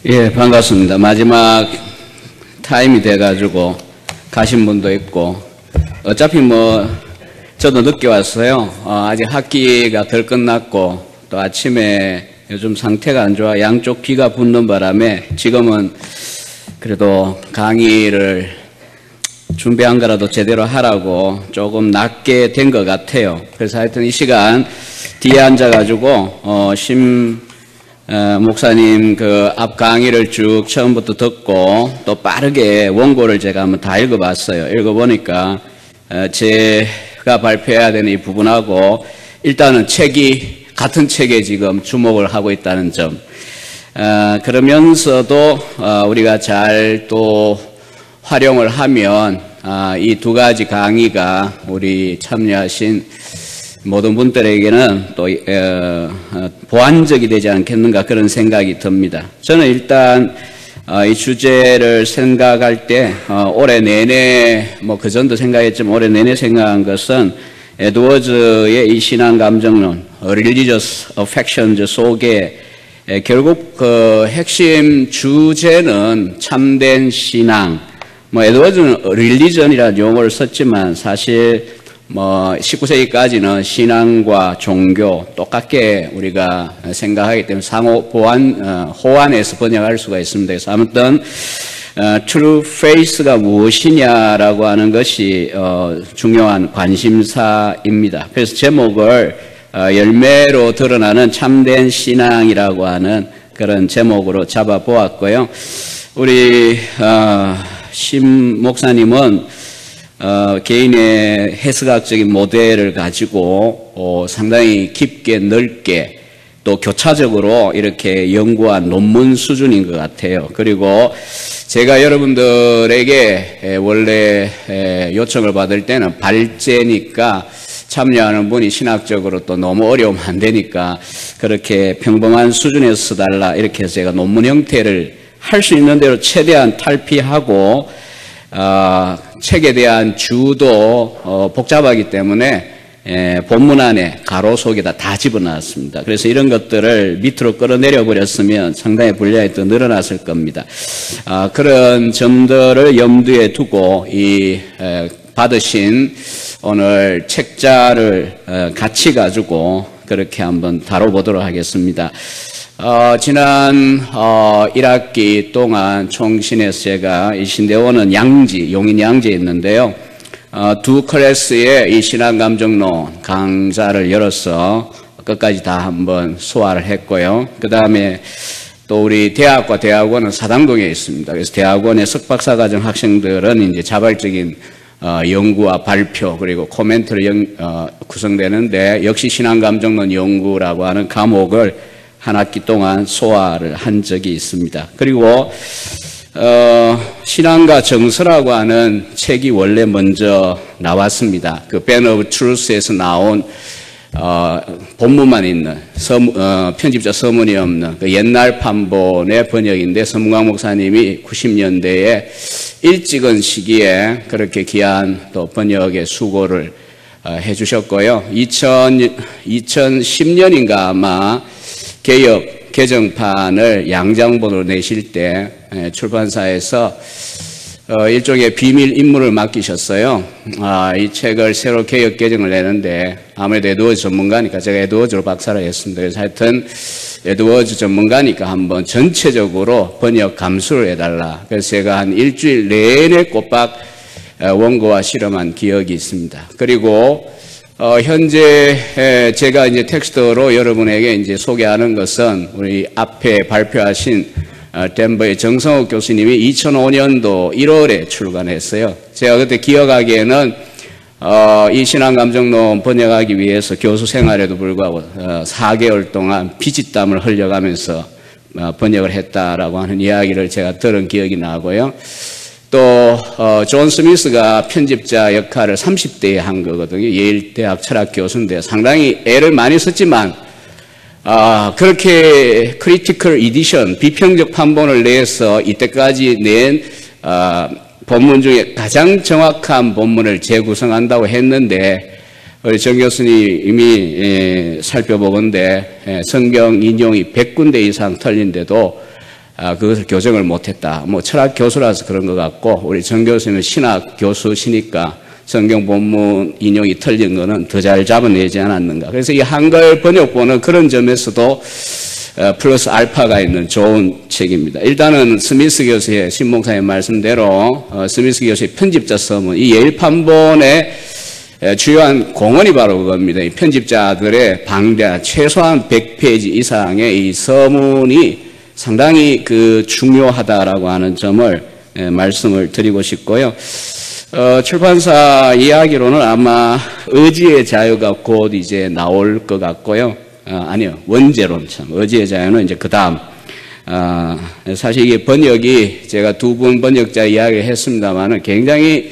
예, 반갑습니다. 마지막 타임이 돼가지고 가신 분도 있고, 어차피 저도 늦게 왔어요. 아직 학기가 덜 끝났고, 또 아침에 요즘 상태가 안 좋아 양쪽 귀가 붓는 바람에 지금은 그래도 강의를 준비한 거라도 제대로 하라고 조금 낮게 된 것 같아요. 그래서 하여튼 이 시간 뒤에 앉아가지고, 목사님 그 앞 강의를 쭉 처음부터 듣고 또 빠르게 원고를 제가 한번 다 읽어봤어요. 읽어보니까 제가 발표해야 되는 이 부분하고 일단은 같은 책에 지금 주목을 하고 있다는 점, 그러면서도 우리가 잘 또 활용을 하면 이 두 가지 강의가 우리 참여하신 모든 분들에게는 또 보완적이 되지 않겠는가 그런 생각이 듭니다. 저는 일단 이 주제를 생각할 때 올해 내내 그 전도 생각했지만 올해 내내 생각한 것은 에드워즈의 이 신앙 감정론 Religious Affections 속에 결국 그 핵심 주제는 참된 신앙, 에드워즈는 religion이라는 용어를 썼지만 사실 19세기까지는 신앙과 종교 똑같게 우리가 생각하기 때문에 상호 호환해서 번역할 수가 있습니다. 그래서 아무튼 True Faith가 무엇이냐라고 하는 것이 중요한 관심사입니다. 그래서 제목을 열매로 드러나는 참된 신앙이라고 하는 그런 제목으로 잡아보았고요. 우리 심 목사님은 개인의 해석학적인 모델을 가지고 상당히 깊게 넓게 또 교차적으로 이렇게 연구한 논문 수준인 것 같아요. 그리고 제가 여러분들에게 원래 요청을 받을 때는 발제니까 참여하는 분이 신학적으로 또 너무 어려우면 안 되니까 그렇게 평범한 수준에서 써달라 이렇게 해서 제가 논문 형태를 할 수 있는 대로 최대한 탈피하고 책에 대한 주도 복잡하기 때문에 본문 안에 가로 속에다 다 집어넣었습니다. 그래서 이런 것들을 밑으로 끌어내려 버렸으면 상당히 분량이 더 늘어났을 겁니다. 그런 점들을 염두에 두고 이 받으신 오늘 책자를 같이 가지고 그렇게 한번 다뤄보도록 하겠습니다. 지난 1학기 동안 총신에서 제가 이 신대원은 용인 양지에 있는데요. 두 클래스의 이 신앙감정론 강좌를 열어서 끝까지 다 한번 소화를 했고요. 그 다음에 또 우리 대학과 대학원은 사당동에 있습니다. 그래서 대학원의 석박사과정 학생들은 이제 자발적인 연구와 발표 그리고 코멘트를 구성되는데 역시 신앙감정론 연구라고 하는 과목을 한 학기 동안 소화를 한 적이 있습니다. 그리고 신앙과 정서라고 하는 책이 원래 먼저 나왔습니다. 그 Ben of Truth에서 나온 본문만 있는 편집자 서문이 없는 그 옛날 판본의 번역인데 서문광 목사님이 90년대에 일찍은 시기에 그렇게 귀한 또 번역의 수고를 해주셨고요. 2010년인가 아마 개정판을 양장본으로 내실 때 출판사에서 일종의 비밀 임무를 맡기셨어요. 이 책을 새로 개혁 개정을 내는데 아무래도 에드워즈 전문가니까 제가 에드워즈로 박사를 했습니다. 그래서 하여튼 에드워즈 전문가니까 한번 전체적으로 번역 감수를 해달라. 그래서 제가 한 일주일 내내 꼬박 원고와 실험한 기억이 있습니다. 그리고 현재 제가 이제 텍스트로 여러분에게 이제 소개하는 것은 우리 앞에 발표하신 덴버의 정성욱 교수님이 2005년도 1월에 출간했어요. 제가 그때 기억하기에는 이 신앙감정론 번역하기 위해서 교수 생활에도 불구하고 4개월 동안 피지땀을 흘려가면서 번역을 했다라고 하는 이야기를 제가 들은 기억이 나고요. 또 존 스미스가 편집자 역할을 30대에 한 거거든요. 예일대학 철학 교수인데 상당히 애를 많이 썼지만 그렇게 크리티컬 에디션 비평적 판본을 내서 이때까지 낸 본문 중에 가장 정확한 본문을 재구성한다고 했는데 우리 정 교수님이 살펴보건대 성경 인용이 100군데 이상 틀린데도 그것을 교정을 못했다. 뭐 철학 교수라서 그런 것 같고 우리 정 교수님은 신학 교수시니까 성경 본문 인용이 틀린 거는 더 잘 잡아내지 않았는가. 그래서 이 한글 번역본은 그런 점에서도 플러스 알파가 있는 좋은 책입니다. 일단은 스미스 교수의 신목사님 말씀대로 스미스 교수의 편집자 서문, 이 예일 판본의 주요한 공헌이 바로 그겁니다. 이 편집자들의 방대한 최소한 100페이지 이상의 이 서문이 상당히 중요하다라고 하는 점을 말씀을 드리고 싶고요. 출판사 이야기로는 아마 의지의 자유가 곧 이제 나올 것 같고요. 아니요, 원제론 참. 의지의 자유는 이제 그 다음. 사실 이게 번역이 제가 두 분 번역자 이야기를 했습니다만은 굉장히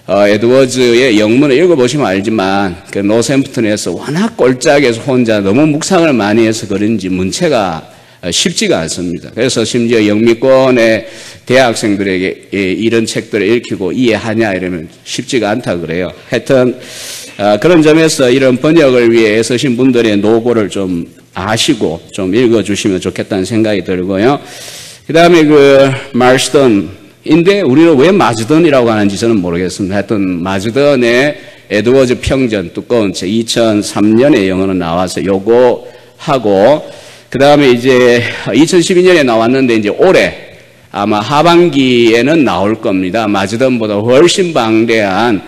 에드워즈의 영문을 읽어보시면 알지만 그 노샘프턴에서 워낙 꼴짝에서 혼자 너무 묵상을 많이 해서 그런지 문체가 쉽지가 않습니다. 그래서 심지어 영미권의 대학생들에게 이런 책들을 읽히고 이해하냐 이러면 쉽지가 않다 그래요. 하여튼 그런 점에서 이런 번역을 위해 애쓰신 분들의 노고를 좀 아시고 좀 읽어주시면 좋겠다는 생각이 들고요. 그 다음에 마르스던인데 우리는 왜 마즈던이라고 하는지 저는 모르겠습니다. 하여튼 마즈던의 에드워즈 평전 두꺼운 책 2003년에 영어로 나와서 요거 하고 그 다음에 이제 2012년에 나왔는데 이제 올해 아마 하반기에는 나올 겁니다. 마즈던보다 훨씬 방대한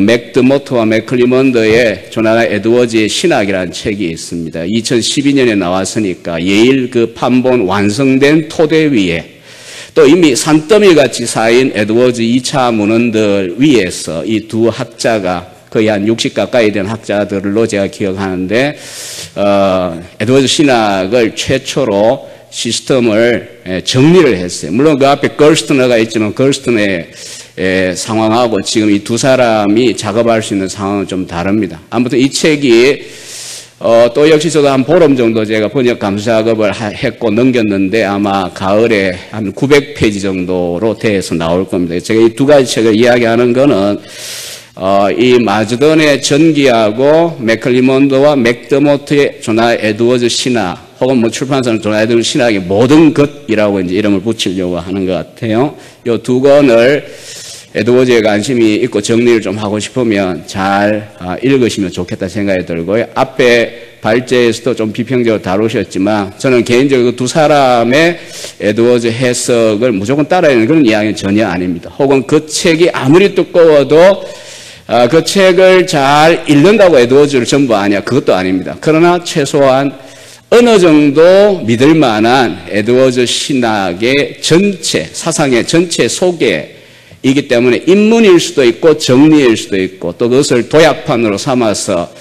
맥드모트와 맥클리먼더의 조나단 에드워즈의 신학이라는 책이 있습니다. 2012년에 나왔으니까 예일 판본 완성된 토대 위에 또 이미 산더미 같이 쌓인 에드워즈 2차 문헌들 위에서 이 두 학자가 거의 한 60 가까이 된 학자들로 제가 기억하는데 에드워즈 신학을 최초로 시스템을 정리를 했어요. 물론 그 앞에 걸스터너가 있지만 걸스터너의 상황하고 지금 이 두 사람이 작업할 수 있는 상황은 좀 다릅니다. 아무튼 이 책이 또 역시 저도 한 보름 정도 제가 번역 감수 작업을 했고 넘겼는데 아마 가을에 한 900페이지 정도로 돼서 나올 겁니다. 제가 이 두 가지 책을 이야기하는 거는 이 마즈던의 전기하고 맥클리먼드와 맥더모트의 조나 에드워즈 신학 혹은 뭐 출판사는 조나 에드워즈 신학의 모든 것이라고 이제 이름을 붙이려고 하는 것 같아요. 이 두 권을 에드워즈에 관심이 있고 정리를 좀 하고 싶으면 잘 읽으시면 좋겠다 생각이 들고요. 앞에 발제에서도 좀 비평적으로 다루셨지만 저는 개인적으로 그 두 사람의 에드워즈 해석을 무조건 따라야 하는 그런 이야기는 전혀 아닙니다. 혹은 그 책이 아무리 두꺼워도 그 책을 잘 읽는다고 에드워즈를 전부 아냐 그것도 아닙니다. 그러나 최소한 어느 정도 믿을 만한 에드워즈 신학의 전체 사상의 전체 소개이기 때문에 입문일 수도 있고 정리일 수도 있고 또 그것을 도약판으로 삼아서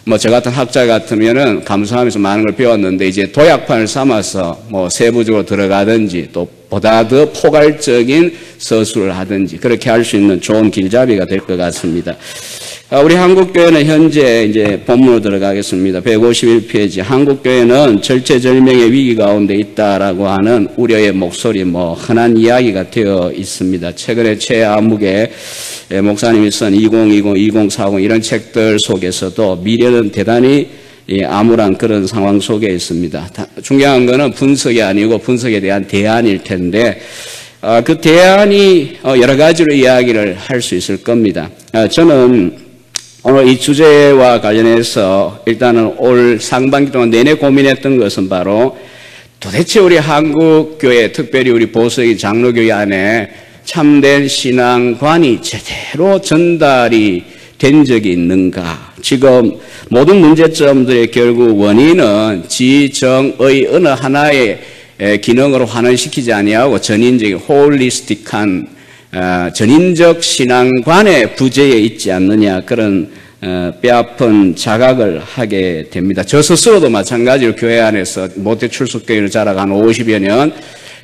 뭐 저 같은 학자 같으면은 감수하면서 많은 걸 배웠는데 이제 도약판을 삼아서 뭐 세부적으로 들어가든지 또 보다 더 포괄적인 서술을 하든지 그렇게 할 수 있는 좋은 길잡이가 될 것 같습니다. 우리 한국교회는 현재 이제 본문으로 들어가겠습니다. 151페이지. 한국교회는 절체절명의 위기 가운데 있다라고 하는 우려의 목소리, 뭐 흔한 이야기가 되어 있습니다. 최근에 최아무개 목사님이 쓴 2020, 2040 이런 책들 속에서도 미래는 대단히 암울한 그런 상황 속에 있습니다. 중요한 거는 분석이 아니고 분석에 대한 대안일 텐데 그 대안이 여러 가지로 이야기를 할 수 있을 겁니다. 저는 오늘 이 주제와 관련해서 일단은 올 상반기 동안 내내 고민했던 것은 바로 도대체 우리 한국교회, 특별히 우리 보수적인 장로교회 안에 참된 신앙관이 제대로 전달이 된 적이 있는가? 지금 모든 문제점들의 결국 원인은 지정의 어느 하나의 기능으로 환원시키지 아니하고 전인적인 홀리스틱한 전인적 신앙관의 부재에 있지 않느냐 그런 뼈아픈 자각을 하게 됩니다. 저 스스로도 마찬가지로 교회 안에서 모태 출석교회를 자라가 한 50여 년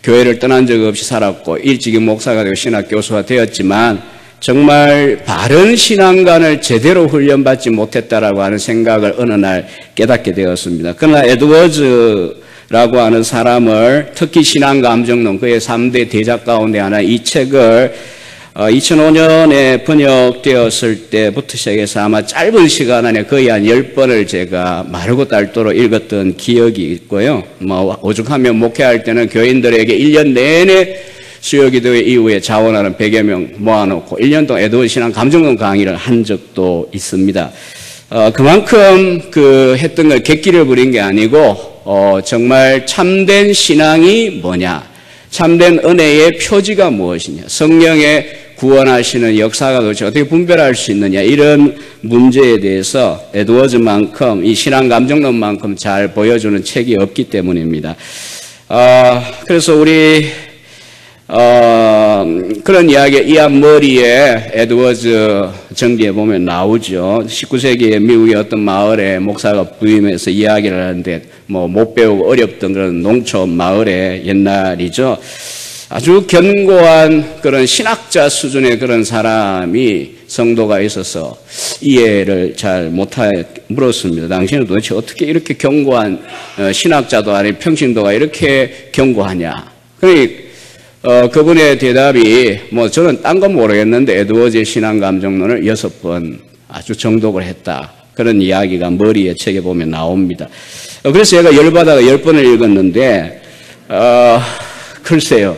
교회를 떠난 적 없이 살았고 일찍이 목사가 되고 신학 교수가 되었지만 정말 바른 신앙관을 제대로 훈련받지 못했다라고 하는 생각을 어느 날 깨닫게 되었습니다. 그러나 에드워즈라고 하는 사람을 특히 신앙감정론 그의 3대 대작 가운데 하나 이 책을 2005년에 번역되었을 때부터 시작해서 아마 짧은 시간 안에 거의 한 10번을 제가 마르고 닳도록 읽었던 기억이 있고요. 오죽하면 목회할 때는 교인들에게 1년 내내 수요기도 이후에 자원하는 100여 명 모아놓고 1년 동안 에드워즈 신앙 감정론 강의를 한 적도 있습니다. 그만큼 했던 걸 객기를 부린 게 아니고 정말 참된 신앙이 뭐냐, 참된 은혜의 표지가 무엇이냐, 성령의 구원하시는 역사가 도대체 어떻게 분별할 수 있느냐, 이런 문제에 대해서 에드워즈만큼 이 신앙 감정론만큼 잘 보여주는 책이 없기 때문입니다. 그래서 우리 그런 이야기, 이안 머리에 에드워즈 정기에 보면 나오죠. 19세기에 미국의 어떤 마을에 목사가 부임해서 이야기를 하는데 못 배우고 어렵던 그런 농촌 마을의 옛날이죠. 아주 견고한 그런 신학자 수준의 그런 사람이 성도가 있어서 이해를 잘 못하게 물었습니다. 당신은 도대체 어떻게 이렇게 견고한 신학자도 아닌 평신도가 이렇게 견고하냐. 그분의 대답이 저는 딴 건 모르겠는데 에드워즈의 신앙 감정론을 6번 아주 정독을 했다. 그런 이야기가 머리에 책에 보면 나옵니다. 그래서 제가 열받아가 10번을 읽었는데 글쎄요.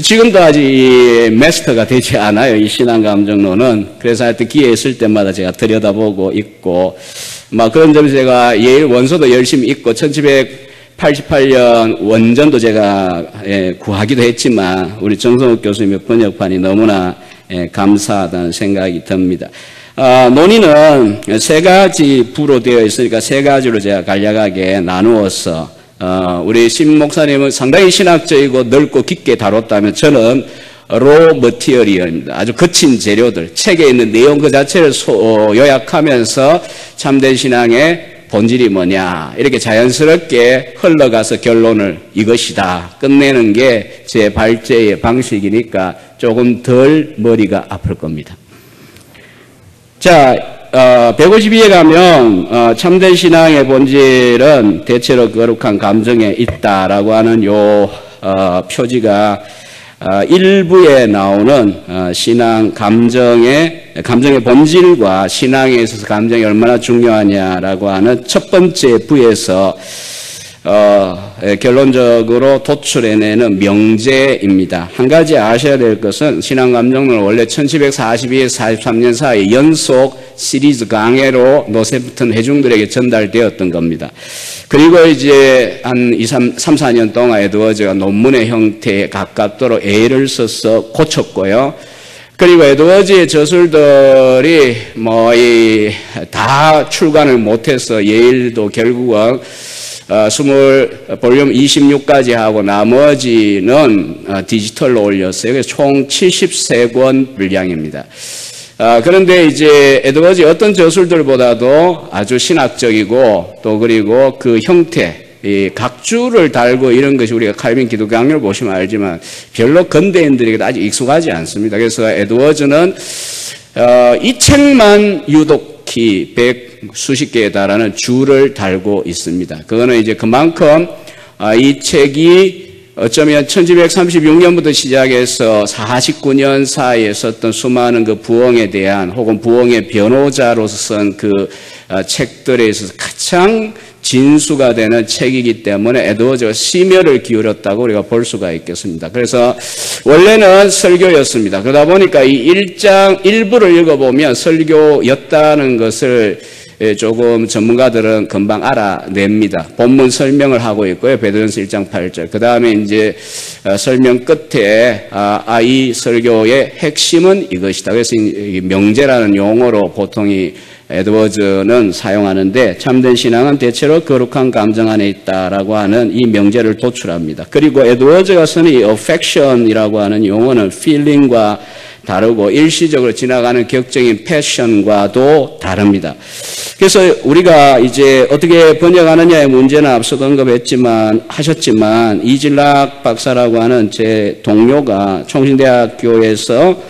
지금도 아직 마스터가 되지 않아요. 이 신앙 감정론은. 그래서 하여튼 기회 있을 때마다 제가 들여다보고 있고 그런 점에서 제가 예일 원서도 열심히 읽고 1988년 원전도 제가 구하기도 했지만 우리 정성욱 교수님의 번역판이 너무나 감사하다는 생각이 듭니다. 논의는 3가지 부로 되어 있으니까 3가지로 제가 간략하게 나누어서 우리 신 목사님은 상당히 신학적이고 넓고 깊게 다뤘다면 저는 로 머티리얼입니다. 아주 거친 재료들, 책에 있는 내용 그 자체를 요약하면서 참된 신앙의 본질이 뭐냐 이렇게 자연스럽게 흘러가서 결론을 이것이다 끝내는 게 제 발제의 방식이니까 조금 덜 머리가 아플 겁니다. 자, 152에 가면 참된 신앙의 본질은 대체로 거룩한 감정에 있다라고 하는 요 표지가 일부에 나오는 신앙 감정의 본질과 신앙에 있어서 감정이 얼마나 중요하냐라고 하는 첫 번째 부에서 결론적으로 도출해내는 명제입니다. 한 가지 아셔야 될 것은 신앙 감정론은 원래 1742에서 43년 사이 연속 시리즈 강해로 노세프튼 회중들에게 전달되었던 겁니다. 그리고 이제 한 3, 4년 동안 에드워즈가 논문의 형태에 가깝도록 애를 써서 고쳤고요. 그리고 에드워즈의 저술들이 다 출간을 못해서 예일도 결국은 볼륨 26까지 하고 나머지는 디지털로 올렸어요. 그래서 총 73권 분량입니다. 그런데 이제 에드워즈의 어떤 저술들보다도 아주 신학적이고 또 그리고 그 형태, 이 각주를 달고 이런 것이 우리가 칼빈 기독교 강요를 보시면 알지만 별로 근대인들에게 아직 익숙하지 않습니다. 그래서 에드워즈는 이 책만 유독히 100수십 개에 달하는 주를 달고 있습니다. 그거는 이제 그만큼 이 책이 어쩌면 1736년부터 시작해서 49년 사이에 썼던 수많은 그 부흥에 대한 혹은 부흥의 변호자로서 쓴 그 책들에 있어서 가장 진수가 되는 책이기 때문에 에드워즈가 심혈을 기울였다고 우리가 볼 수가 있겠습니다. 그래서 원래는 설교였습니다. 그러다 보니까 이 1장 일부를 읽어보면 설교였다는 것을 조금 전문가들은 금방 알아냅니다. 본문 설명을 하고 있고요. 베드로전서 1장 8절. 그 다음에 이제 설명 끝에 이 설교의 핵심은 이것이다. 그래서 이 명제라는 용어로 보통 이 에드워즈는 사용하는데 참된 신앙은 대체로 거룩한 감정 안에 있다라고 하는 이 명제를 도출합니다. 그리고 에드워즈가 쓰는 이 affection이라고 하는 용어는 feeling과 다르고 일시적으로 지나가는 격정인 패션과도 다릅니다. 그래서 우리가 이제 어떻게 번역하느냐의 문제는 앞서도 하셨지만 이질락 박사라고 하는 제 동료가 총신대학교에서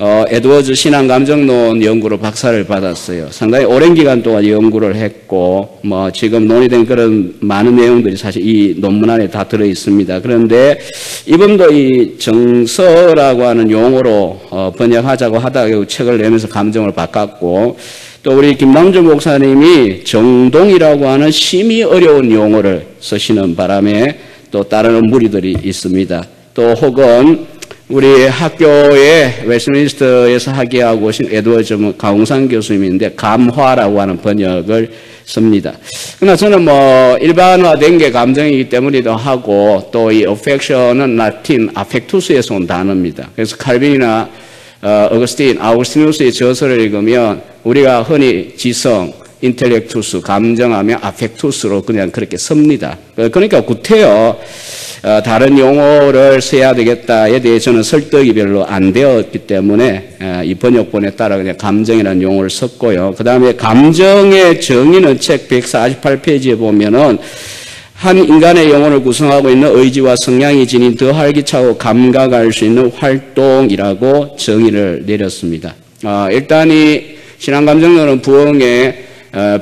에드워즈 신앙감정론 연구로 박사를 받았어요. 상당히 오랜 기간 동안 연구를 했고, 지금 논의된 그런 많은 내용들이 사실 이 논문 안에 다 들어 있습니다. 그런데 이분도 이 정서라고 하는 용어로 번역하자고 하다가 책을 내면서 감정을 바꿨고, 또 우리 김남주 목사님이 정동이라고 하는 심히 어려운 용어를 쓰시는 바람에 또 따르는 무리들이 있습니다. 또 혹은 우리 학교에 웨스트민스터에서 학예하고 오신 에드워즈 강홍상 교수님인데 감화라고 하는 번역을 씁니다. 그러나 저는 일반화된 게 감정이기 때문이기도 하고 또 이 affection은 라틴 affectus에서 온 단어입니다. 그래서 칼빈이나 아우구스티누스의 저서를 읽으면 우리가 흔히 지성, 인텔렉투스, 감정하면 affectus로 그냥 그렇게 씁니다. 그러니까 구태여 다른 용어를 써야 되겠다에 대해 저는 설득이 별로 안 되었기 때문에 이 번역본에 따라 그냥 감정이라는 용어를 썼고요. 그 다음에 감정의 정의는 책 148페이지에 보면은 한 인간의 영혼을 구성하고 있는 의지와 성향이 지닌 더 활기차고 감각할 수 있는 활동이라고 정의를 내렸습니다. 일단 이 신앙감정론은 부흥의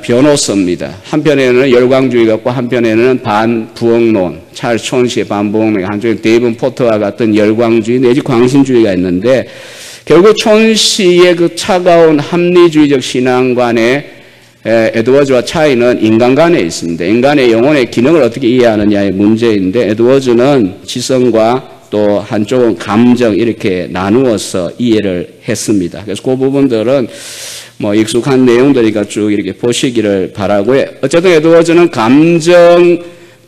변호서입니다. 한편에는 열광주의가 있고 한편에는 반부흥론, 찰스 촌시의 반부흥론, 한쪽에 데이븐 포터와 같은 열광주의 내지 광신주의가 있는데 결국 촌시의 그 차가운 합리주의적 신앙관의 에드워즈와 차이는 인간관에 있습니다. 인간의 영혼의 기능을 어떻게 이해하느냐의 문제인데 에드워즈는 지성과 또 한쪽은 감정 이렇게 나누어서 이해를 했습니다. 그래서 그 부분들은 익숙한 내용들이니까 쭉 이렇게 보시기를 바라고요. 어쨌든 에드워즈는 감정,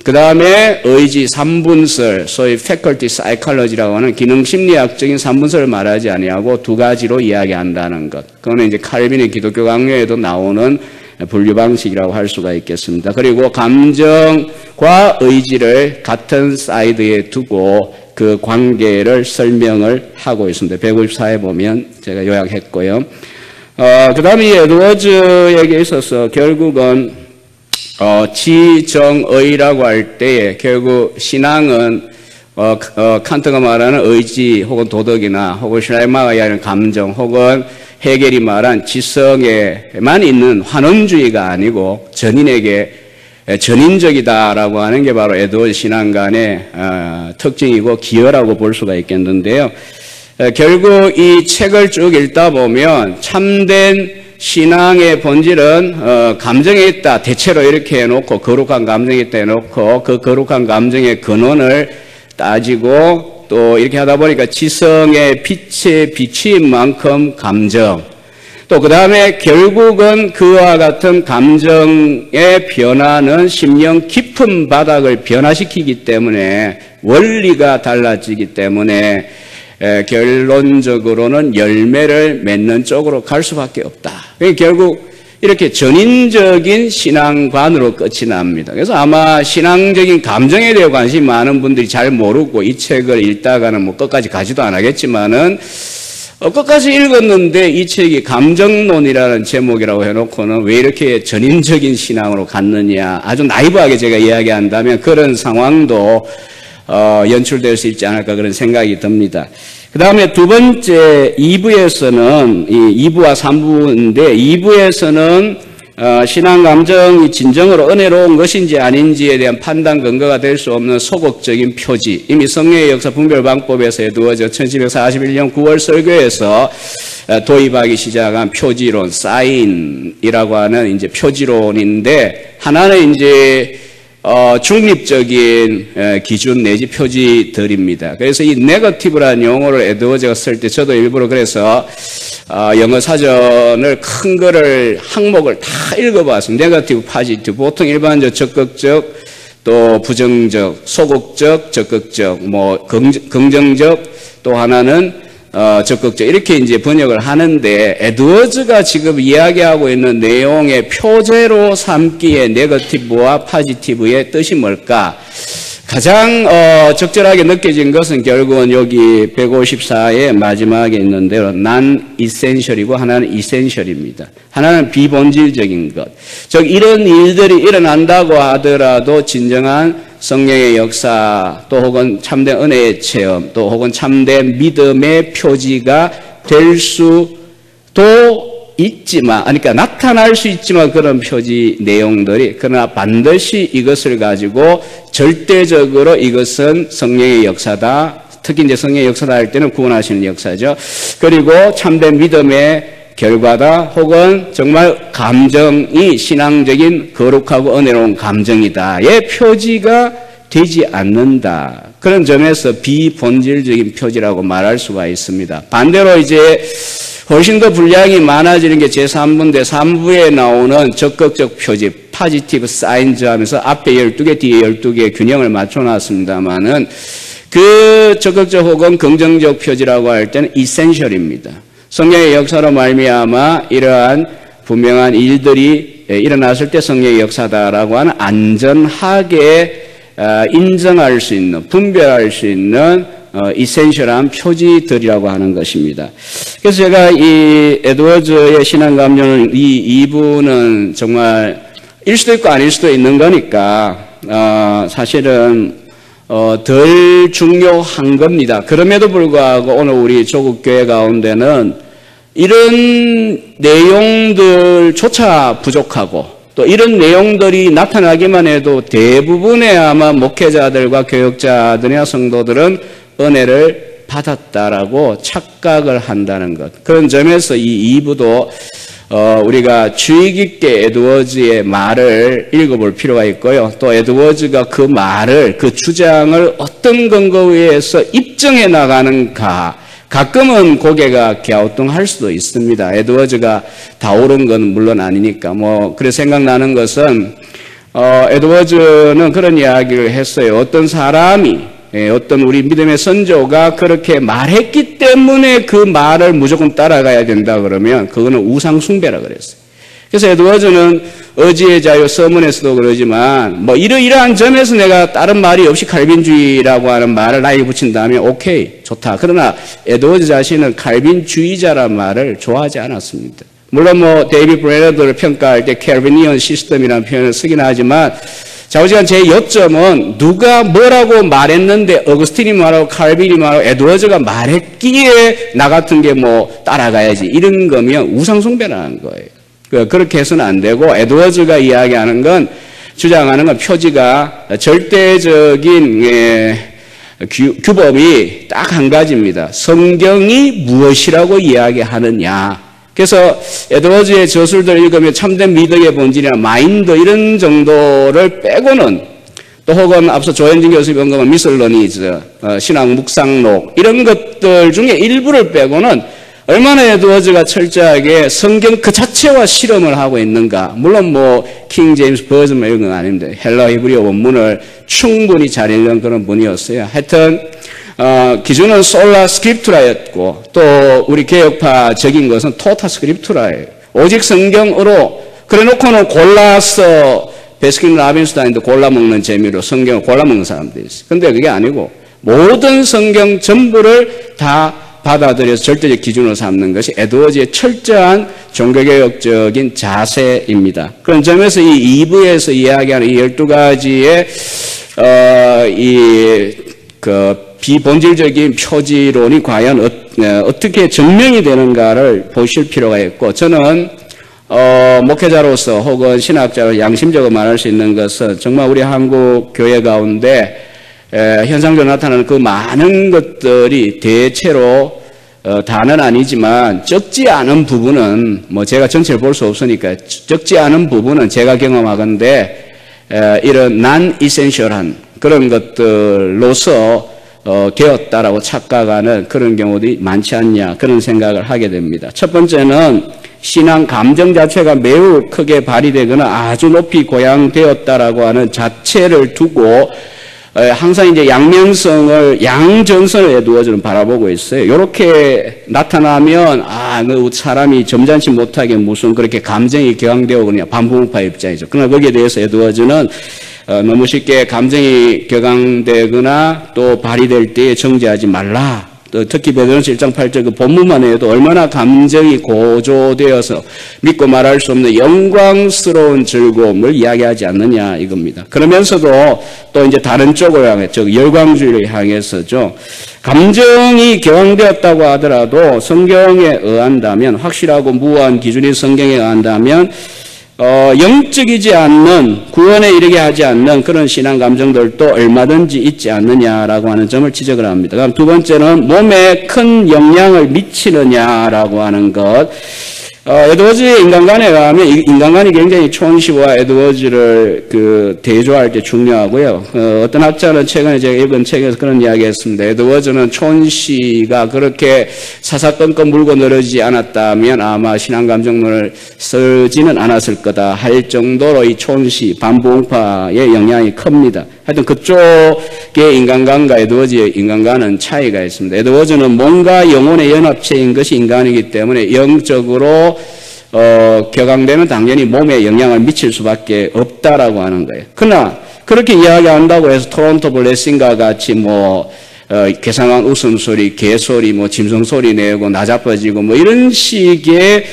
그 다음에 의지 3분설, 소위 faculty psychology라고 하는 기능심리학적인 3분설을 말하지 아니하고 두 가지로 이야기한다는 것. 그거는 이제 칼빈의 기독교 강요에도 나오는 분류 방식이라고 할 수가 있겠습니다. 그리고 감정과 의지를 같은 사이드에 두고 그 관계를 설명을 하고 있습니다. 154에 보면 제가 요약했고요. 그 다음에 이 에드워즈에게 있어서 결국은 지정의라고 할 때에 결국 신앙은 칸트가 말하는 의지 혹은 도덕이나 혹은 슈라이마가 이야기하는 감정 혹은 헤겔이 말한 지성에만 있는 환원주의가 아니고 전인에게 전인적이다라고 하는 게 바로 에드워즈 신앙관의 특징이고 기여라고 볼 수가 있겠는데요. 결국 이 책을 쭉 읽다 보면 참된 신앙의 본질은 감정에 있다. 대체로 이렇게 해놓고 거룩한 감정에 있다 해놓고 그 거룩한 감정의 근원을 따지고 또 이렇게 하다 보니까 지성의 빛의 빛인 만큼 감정 또 그 다음에 결국은 그와 같은 감정의 변화는 심령 깊은 바닥을 변화시키기 때문에 원리가 달라지기 때문에 결론적으로는 열매를 맺는 쪽으로 갈 수밖에 없다. 결국 이렇게 전인적인 신앙관으로 끝이 납니다. 그래서 아마 신앙적인 감정에 대해 관심이 많은 분들이 잘 모르고 이 책을 읽다가는 끝까지 가지도 않았겠지만은 끝까지 읽었는데 이 책이 감정론이라는 제목이라고 해놓고는 왜 이렇게 전인적인 신앙으로 갔느냐 아주 나이브하게 제가 이야기한다면 그런 상황도 연출될 수 있지 않을까 그런 생각이 듭니다. 그 다음에 두 번째 2부에서는 2부와 3부인데 2부에서는 신앙 감정이 진정으로 은혜로운 것인지 아닌지에 대한 판단 근거가 될 수 없는 소극적인 표지 이미 성령의 역사 분별 방법에서 에드워즈 1741년 9월 설교에서 도입하기 시작한 표지론 사인이라고 하는 이제 표지론인데 하나는 이제 중립적인 기준 내지 표지들입니다. 그래서 이 네거티브라는 용어를 에드워즈가 쓸 때 저도 일부러 그래서 영어 사전을 큰 거를 항목을 다 읽어봤습니다. 네거티브, 파지티브. 보통 일반적, 적극적, 또 부정적, 소극적, 적극적, 긍정적, 또 하나는 적극적 이렇게 이제 번역을 하는데 에드워즈가 지금 이야기하고 있는 내용의 표제로 삼기에 네거티브와 파지티브의 뜻이 뭘까? 가장 적절하게 느껴진 것은 결국은 여기 154의 마지막에 있는데요. 난 이센셜이고 하나는 이센셜입니다. 하나는 비본질적인 것. 즉 이런 일들이 일어난다고 하더라도 진정한 성령의 역사 또 혹은 참된 은혜의 체험 또 혹은 참된 믿음의 표지가 될 수도 있지만, 그러니까 나타날 수 있지만 그런 표지 내용들이, 그러나 반드시 이것을 가지고 절대적으로 이것은 성령의 역사다. 특히 이제 성령의 역사다 할 때는 구원하시는 역사죠. 그리고 참된 믿음의 결과다. 혹은 정말 감정이 신앙적인 거룩하고 은혜로운 감정이다의 표지가 되지 않는다. 그런 점에서 비본질적인 표지라고 말할 수가 있습니다. 반대로 이제 훨씬 더 분량이 많아지는 게 제3부인데 3부에 나오는 적극적 표지, 파지티브 사인즈 하면서 앞에 12개, 뒤에 12개의 균형을 맞춰놨습니다만은 그 적극적 혹은 긍정적 표지라고 할 때는 이센셜입니다. 성령의 역사로 말미암아 이러한 분명한 일들이 일어났을 때 성령의 역사다라고 하는 안전하게 인정할 수 있는, 분별할 수 있는 이센셜한 표지들이라고 하는 것입니다. 그래서 제가 이 에드워즈의 신앙감정은 이 2부는 정말 일 수도 있고 아닐 수도 있는 거니까 사실은 덜 중요한 겁니다. 그럼에도 불구하고 오늘 우리 조국교회 가운데는 이런 내용들조차 부족하고 또 이런 내용들이 나타나기만 해도 대부분의 아마 목회자들과 교역자들이나 성도들은 은혜를 받았다라고 착각을 한다는 것. 그런 점에서 이 2부도 우리가 주의 깊게 에드워즈의 말을 읽어볼 필요가 있고요. 또 에드워즈가 그 말을, 그 주장을 어떤 근거에 의해서 입증해 나가는가. 가끔은 고개가 갸우뚱할 수도 있습니다. 에드워즈가 다 옳은 건 물론 아니니까. 그래 생각나는 것은 에드워즈는 그런 이야기를 했어요. 어떤 사람이, 어떤 우리 믿음의 선조가 그렇게 말했기 때문에 그 말을 무조건 따라가야 된다 그러면 그거는 우상숭배라 그랬어요. 그래서 에드워즈는 의지의 자유 서문에서도 그러지만 이러이러한 점에서 내가 다른 말이 없이 칼빈주의라고 하는 말을 나에게 붙인다면 오케이, 좋다. 그러나 에드워즈 자신은 칼빈주의자란 말을 좋아하지 않았습니다. 물론 데이비드 브레너드를 평가할 때 캘빈이언 시스템이라는 표현을 쓰긴 하지만 좌우지간 제 요점은 누가 뭐라고 말했는데 어거스틴이 말하고 칼빈이 말하고 에드워즈가 말했기에 나 같은 게 따라가야지 이런 거면 우상숭배라는 거예요. 그렇게 해서는 안 되고 에드워즈가 이야기하는 건, 주장하는 건 표지가 절대적인 규범이 딱 한 가지입니다. 성경이 무엇이라고 이야기하느냐. 그래서 에드워즈의 저술들을 읽으면 참된 믿음의 본질이나 마인드 이런 정도를 빼고는, 또 혹은 앞서 조현진 교수님 언급한 미설러니즈, 신앙 묵상록 이런 것들 중에 일부를 빼고는 얼마나 에드워즈가 철저하게 성경 그 자체와 실험을 하고 있는가. 물론 킹 제임스 버전 이런 건 아닙니다. 헬라 히브리어 원문을 충분히 잘 읽는 그런 분이었어요. 하여튼 기준은 솔라 스크립투라였고, 또 우리 개혁파적인 것은 토타 스크립투라예요. 오직 성경으로. 그래놓고는 골라서 베스킨 라빈스타인도 골라먹는 재미로 성경을 골라먹는 사람들이 있어요. 근데 그게 아니고 모든 성경 전부를 다 받아들여서 절대적 기준으로 삼는 것이 에드워즈의 철저한 종교개혁적인 자세입니다. 그런 점에서 이 2부에서 이야기하는 이 12가지의 비본질적인 표지론이 과연 어떻게 증명이 되는가를 보실 필요가 있고, 저는 목회자로서 혹은 신학자로 양심적으로 말할 수 있는 것은 정말 우리 한국 교회 가운데 현상적으로 나타나는 그 많은 것들이 대체로 다는 아니지만 적지 않은 부분은 제가 전체를 볼 수 없으니까 적지 않은 부분은 제가 경험하건대 이런 non-essential한 그런 것들로서 되었다라고 착각하는 그런 경우들이 많지 않냐, 그런 생각을 하게 됩니다. 첫 번째는 신앙 감정 자체가 매우 크게 발휘되거나 아주 높이 고양되었다라고 하는 자체를 두고 항상 이제 양면성을, 양전선을 에드워즈는 바라보고 있어요. 이렇게 나타나면 그 사람이 점잖지 못하게 무슨 그렇게 감정이 격앙되어 그냥 반부파 입장이죠. 그러나 거기에 대해서 에드워즈는 너무 쉽게 감정이 격앙되거나 또 발휘될 때에 정죄하지 말라. 특히 베드로전서 1장 8절 그 본문만 해도 얼마나 감정이 고조되어서 믿고 말할 수 없는 영광스러운 즐거움을 이야기하지 않느냐 이겁니다. 그러면서도 또 이제 다른 쪽을 향해, 즉 열광주의를 향해서죠. 감정이 격앙되었다고 하더라도 성경에 의한다면, 확실하고 무한 기준인 성경에 의한다면 영적이지 않는, 구원에 이르게 하지 않는 그런 신앙 감정들도 얼마든지 있지 않느냐라고 하는 점을 지적을 합니다. 그럼 두 번째는 몸에 큰 영향을 미치느냐라고 하는 것. 에드워즈의 인간관에 의하면 인간관이 굉장히 촌시와 에드워즈를 대조할 때 중요하고요. 어떤 학자는 최근에 제가 읽은 책에서 그런 이야기 했습니다. 에드워즈는 촌시가 그렇게 사사건건 물고 늘어지지 않았다면 아마 신앙감정론을 쓰지는 않았을 거다 할 정도로 이 촌시, 반부흥파의 영향이 큽니다. 하여튼 그쪽의 인간관과 에드워즈의 인간관은 차이가 있습니다. 에드워즈는 몸과 영혼의 연합체인 것이 인간이기 때문에 영적으로 격앙되면 당연히 몸에 영향을 미칠 수밖에 없다라고 하는 거예요. 그러나 그렇게 이야기한다고 해서 토론토 블레싱과 같이 괴상한 웃음소리, 개소리, 짐승소리 내고 나자빠지고 이런 식의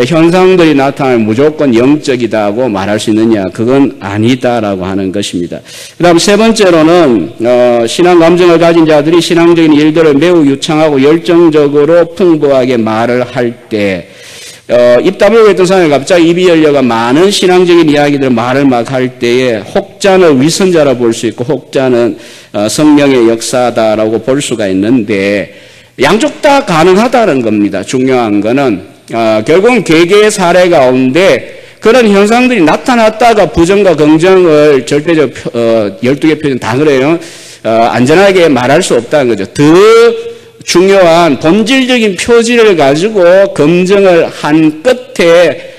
현상들이 나타나면 무조건 영적이다고 말할 수 있느냐? 그건 아니다라고 하는 것입니다. 그 다음 세 번째로는 신앙 감정을 가진 자들이 신앙적인 일들을 매우 유창하고 열정적으로 풍부하게 말을 할 때 입 다물고 있던 사람이 갑자기 입이 열려가 많은 신앙적인 이야기들을 말을 막 할 때에 혹자는 위선자라 볼 수 있고 혹자는 성령의 역사다라고 볼 수가 있는데 양쪽 다 가능하다는 겁니다. 중요한 거는 결국은 개개의 사례 가운데 그런 현상들이 나타났다가 부정과 긍정을 절대적 12개 표현 다 그래요. 안전하게 말할 수 없다는 거죠. 더 중요한 본질적인 표지를 가지고 검증을 한 끝에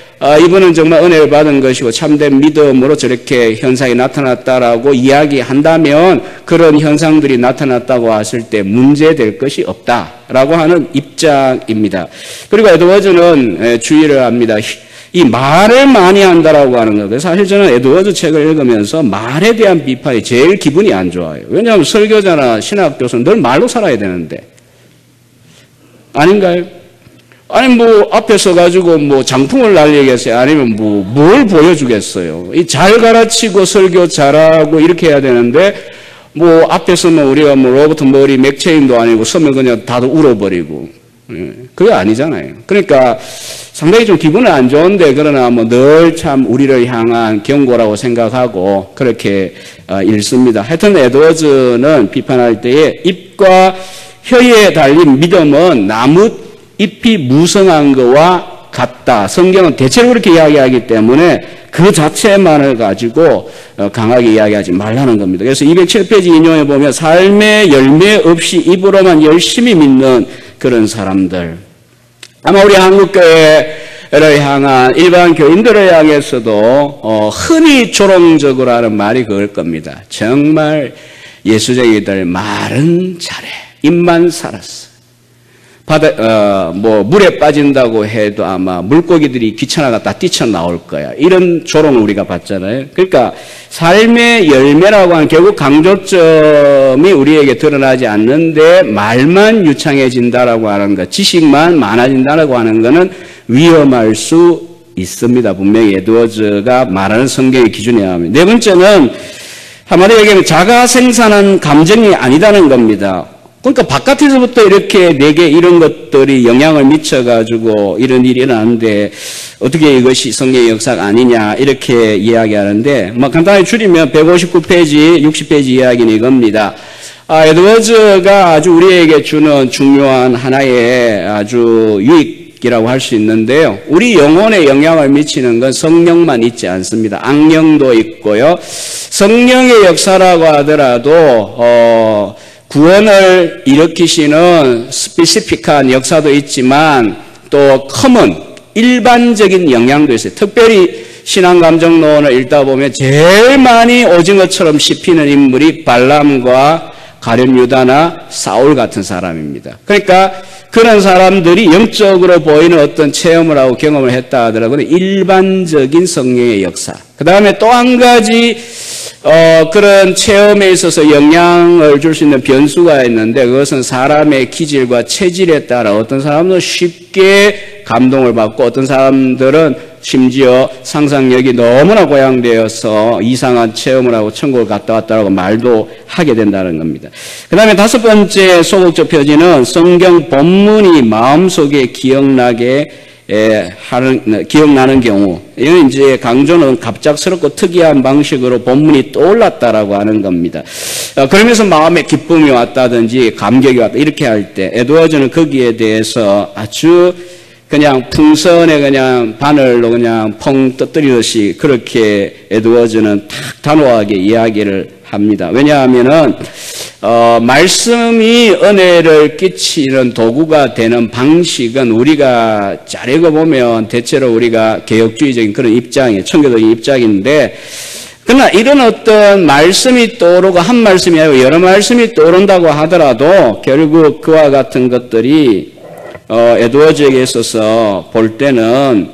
이분은 정말 은혜를 받은 것이고 참된 믿음으로 저렇게 현상이 나타났다라고 이야기한다면 그런 현상들이 나타났다고 했을 때 문제될 것이 없다라고 하는 입장입니다. 그리고 에드워즈는 주의를 합니다. 이 말을 많이 한다라고 하는 거. 그래서 사실 저는 에드워즈 책을 읽으면서 말에 대한 비판이 제일 기분이 안 좋아요. 왜냐하면 설교자나 신학 교수는 늘 말로 살아야 되는데. 아닌가요? 아니 앞에 서가지고 장풍을 날리겠어요? 아니면 뭘 보여주겠어요? 이 잘 가르치고 설교 잘하고 이렇게 해야 되는데 앞에 서면 우리가 로버트 머리 맥체인도 아니고 서면 그냥 다들 울어버리고 그게 아니잖아요. 그러니까 상당히 좀 기분은 안 좋은데 그러나 늘 참 우리를 향한 경고라고 생각하고 그렇게 읽습니다. 하여튼 에드워즈는 비판할 때에 입과 혀에 달린 믿음은 나무 잎이 무성한 것과 같다. 성경은 대체로 그렇게 이야기하기 때문에 그 자체만을 가지고 강하게 이야기하지 말라는 겁니다. 그래서 207페이지 인용해 보면 삶의 열매 없이 입으로만 열심히 믿는 그런 사람들. 아마 우리 한국교회를 향한 일반 교인들을 향해서도 흔히 조롱적으로 하는 말이 그럴 겁니다. 정말 예수쟁이들 말은 잘해. 입만 살았어. 물에 빠진다고 해도 아마 물고기들이 귀찮아가 다 뛰쳐나올 거야. 이런 조롱을 우리가 받잖아요. 그러니까 삶의 열매라고 하는 결국 강조점이 우리에게 드러나지 않는데 말만 유창해진다라고 하는 것, 지식만 많아진다라고 하는 것은 위험할 수 있습니다. 분명히 에드워즈가 말하는 성경의 기준에 의하면. 네 번째는 한마디로 얘기하면 자가 생산한 감정이 아니다는 겁니다. 그러니까 바깥에서부터 이렇게 내게 이런 것들이 영향을 미쳐가지고 이런 일이 일어나는데 어떻게 이것이 성령의 역사가 아니냐 이렇게 이야기하는데 간단히 줄이면 159페이지, 60페이지 이야기는 이겁니다. 에드워즈가 아주 우리에게 주는 중요한 하나의 아주 유익이라고 할 수 있는데요. 우리 영혼에 영향을 미치는 건 성령만 있지 않습니다. 악령도 있고요. 성령의 역사라고 하더라도 구원을 일으키시는 스페시픽한 역사도 있지만 또 커먼 일반적인 영향도 있어요. 특별히 신앙감정론을 읽다 보면 제일 많이 오징어처럼 씹히는 인물이 발람과 가룟 유다나 사울 같은 사람입니다. 그러니까 그런 사람들이 영적으로 보이는 어떤 체험을 하고 경험을 했다 하더라고요. 일반적인 성령의 역사. 그 다음에 또 한 가지 그런 체험에 있어서 영향을 줄 수 있는 변수가 있는데 그것은 사람의 기질과 체질에 따라 어떤 사람은 쉽게 감동을 받고 어떤 사람들은 심지어 상상력이 너무나 고양되어서 이상한 체험을 하고 천국을 갔다 왔다라고 말도 하게 된다는 겁니다. 그 다음에 다섯 번째 소극적 표지는 성경 본문이 마음속에 기억나는 경우. 이건 이제 강조는 갑작스럽고 특이한 방식으로 본문이 떠올랐다라고 하는 겁니다. 그러면서 마음에 기쁨이 왔다든지 감격이 왔다 이렇게 할 때 에드워즈는 거기에 대해서 아주 그냥 풍선에 그냥 바늘로 그냥 펑 떠뜨리듯이 그렇게 에드워즈는 탁 단호하게 이야기를 합니다. 왜냐하면은 말씀이 은혜를 끼치는 도구가 되는 방식은 우리가 잘 읽어보면 대체로 우리가 개혁주의적인 그런 입장이에요. 청교도적인 입장인데 그러나 이런 어떤 말씀이 떠오르고 한 말씀이 아니고 여러 말씀이 떠오른다고 하더라도 결국 그와 같은 것들이 에드워즈에게 있어서 볼 때는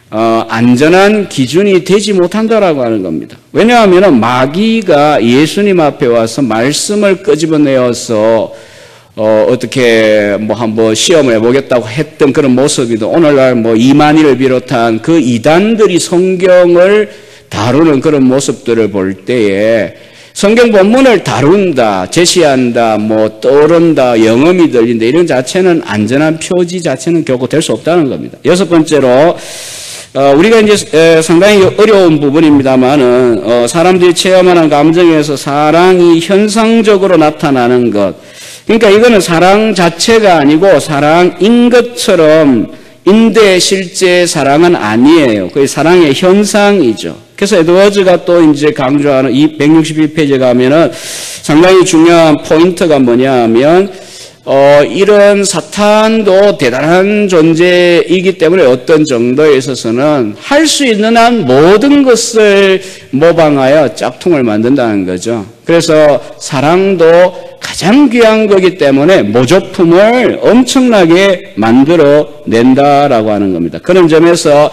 안전한 기준이 되지 못한다라고 하는 겁니다. 왜냐하면 마귀가 예수님 앞에 와서 말씀을 끄집어내어서 어떻게 한번 시험을 해보겠다고 했던 그런 모습이도 오늘날 이만희를 비롯한 그 이단들이 성경을 다루는 그런 모습들을 볼 때에 성경 본문을 다룬다, 제시한다, 떠오른다, 영음이 들린다 이런 자체는 안전한 표지 자체는 결코 될 수 없다는 겁니다. 여섯 번째로 우리가 이제 상당히 어려운 부분입니다만은 사람들이 체험하는 감정에서 사랑이 현상적으로 나타나는 것. 그러니까 이거는 사랑 자체가 아니고 사랑인 것처럼 인데 실제 사랑은 아니에요. 그게 사랑의 현상이죠. 그래서 에드워즈가 또 이제 강조하는 이 161페이지에 가면은 상당히 중요한 포인트가 뭐냐 하면 이런 사탄도 대단한 존재이기 때문에 어떤 정도에 있어서는 할 수 있는 한 모든 것을 모방하여 짝퉁을 만든다는 거죠. 그래서 사랑도 가장 귀한 거기 때문에 모조품을 엄청나게 만들어낸다라고 하는 겁니다. 그런 점에서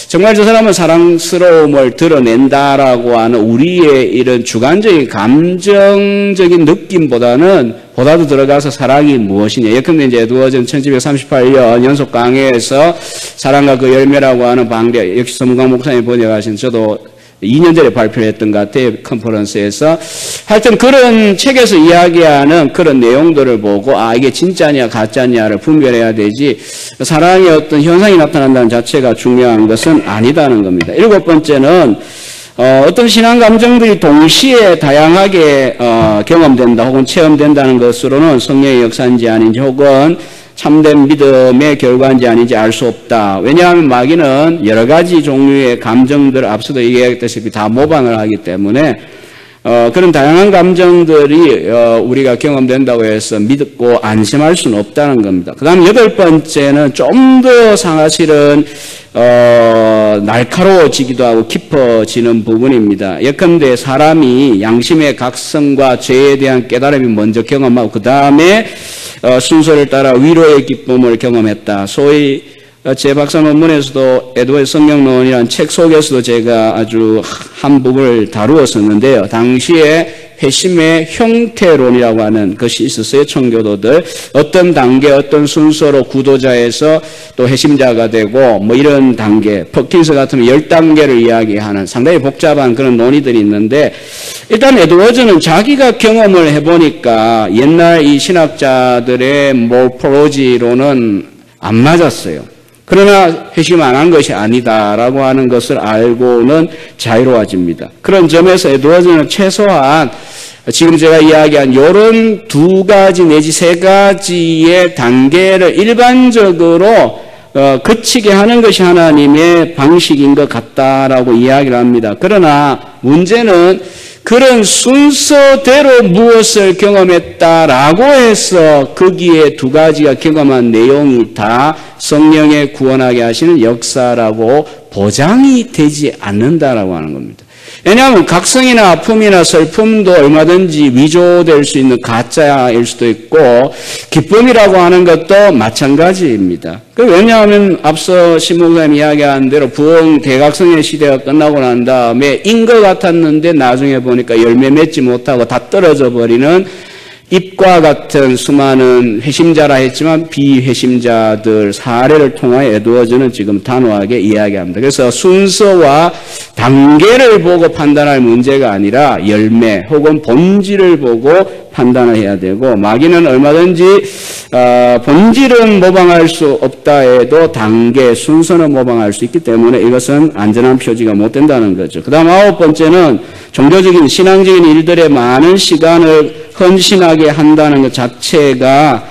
정말 저 사람은 사랑스러움을 드러낸다라고 하는 우리의 이런 주관적인 감정적인 느낌보다는 보다도 들어가서 사랑이 무엇이냐. 예컨대 이제 에드워즈는 1738년 연속 강해에서 사랑과 그 열매라고 하는 방대, 역시 서문광 목사님이 번역하신 저도 2년 전에 발표했던 것 같아요. 컨퍼런스에서. 하여튼 그런 책에서 이야기하는 그런 내용들을 보고 이게 진짜냐 가짜냐를 분별해야 되지 사랑의 어떤 현상이 나타난다는 자체가 중요한 것은 아니다는 겁니다. 일곱 번째는 어떤 신앙 감정들이 동시에 다양하게 경험된다 혹은 체험된다는 것으로는 성령의 역사인지 아닌지 혹은 참된 믿음의 결과인지 아닌지 알 수 없다. 왜냐하면 마귀는 여러 가지 종류의 감정들을 앞서도 얘기했다시피 다 모방을 하기 때문에 그런 다양한 감정들이 우리가 경험된다고 해서 믿고 안심할 수는 없다는 겁니다. 그 다음 여덟 번째는 좀 더 사실은 날카로워지기도 하고 깊어지는 부분입니다. 예컨대 사람이 양심의 각성과 죄에 대한 깨달음이 먼저 경험하고 그 다음에 순서를 따라 위로의 기쁨을 경험했다. 소위 제 박사 논문에서도 에드워즈 성경론이라는 책 속에서도 제가 아주 한 부분을 다루었었는데요. 당시에 회심의 형태론이라고 하는 것이 있었어요. 청교도들 어떤 단계 어떤 순서로 구도자에서 또 회심자가 되고 이런 단계 퍼킨스 같으면 10단계를 이야기하는 상당히 복잡한 그런 논의들이 있는데 일단 에드워즈는 자기가 경험을 해보니까 옛날 이 신학자들의 모포로지로는 안 맞았어요. 그러나 회심 안 한 것이 아니다라고 하는 것을 알고는 자유로워집니다. 그런 점에서 에드워즈는 최소한 지금 제가 이야기한 이런 두 가지 내지 세 가지의 단계를 일반적으로 그치게 하는 것이 하나님의 방식인 것 같다라고 이야기를 합니다. 그러나 문제는 그런 순서대로 무엇을 경험했다라고 해서 거기에 두 가지가 경험한 내용이 다 성령의 구원하게 하시는 역사라고 보장이 되지 않는다라고 하는 겁니다. 왜냐하면 각성이나 아픔이나 슬픔도 얼마든지 위조될 수 있는 가짜일 수도 있고 기쁨이라고 하는 것도 마찬가지입니다. 왜냐하면 앞서 신목사님 이야기한 대로 부흥 대각성의 시대가 끝나고 난 다음에 인 것 같았는데 나중에 보니까 열매 맺지 못하고 다 떨어져 버리는 잎과 같은 수많은 회심자라 했지만 비회심자들 사례를 통하여 에드워즈는 지금 단호하게 이야기합니다. 그래서 순서와 단계를 보고 판단할 문제가 아니라 열매 혹은 본질을 보고 판단을 해야 되고, 마귀는 얼마든지 본질은 모방할 수 없다 해도 단계, 순서는 모방할 수 있기 때문에 이것은 안전한 표지가 못 된다는 거죠. 그 다음 9번째는 종교적인 신앙적인 일들에 많은 시간을 헌신하게 한다는 것 자체가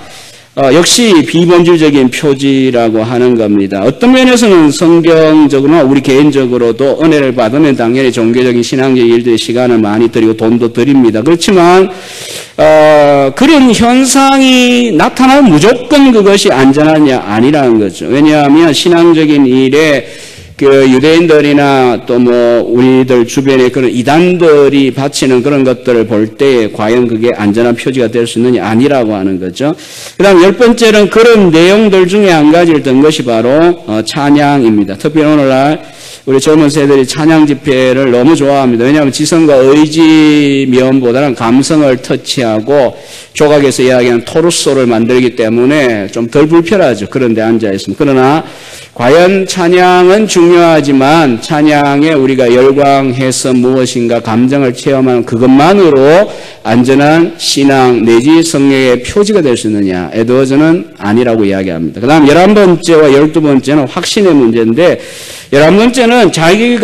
역시 비본질적인 표지라고 하는 겁니다. 어떤 면에서는 성경적으로나 우리 개인적으로도 은혜를 받으면 당연히 종교적인 신앙적인 일들에 시간을 많이 들이고 돈도 드립니다. 그렇지만 그런 현상이 나타나면 무조건 그것이 안전하냐 아니라는 거죠. 왜냐하면 신앙적인 일에 그 유대인들이나 또 뭐 우리들 주변에 그런 이단들이 바치는 그런 것들을 볼 때에 과연 그게 안전한 표지가 될 수 있느냐 아니라고 하는 거죠. 그 다음 10번째는 그런 내용들 중에 한 가지를 든 것이 바로 찬양입니다. 특별히 오늘날 우리 젊은 세대들이 찬양 집회를 너무 좋아합니다. 왜냐하면 지성과 의지 면보다는 감성을 터치하고 조각에서 이야기하는 토르소를 만들기 때문에 좀 덜 불편하죠. 그런 데 앉아있으면. 그러나 과연 찬양은 중요하지만 찬양에 우리가 열광해서 무엇인가 감정을 체험하는 그것만으로 안전한 신앙 내지 성령의 표지가 될 수 있느냐? 에드워즈는 아니라고 이야기합니다. 그 다음 11번째와 12번째는 확신의 문제인데 11번째는 자기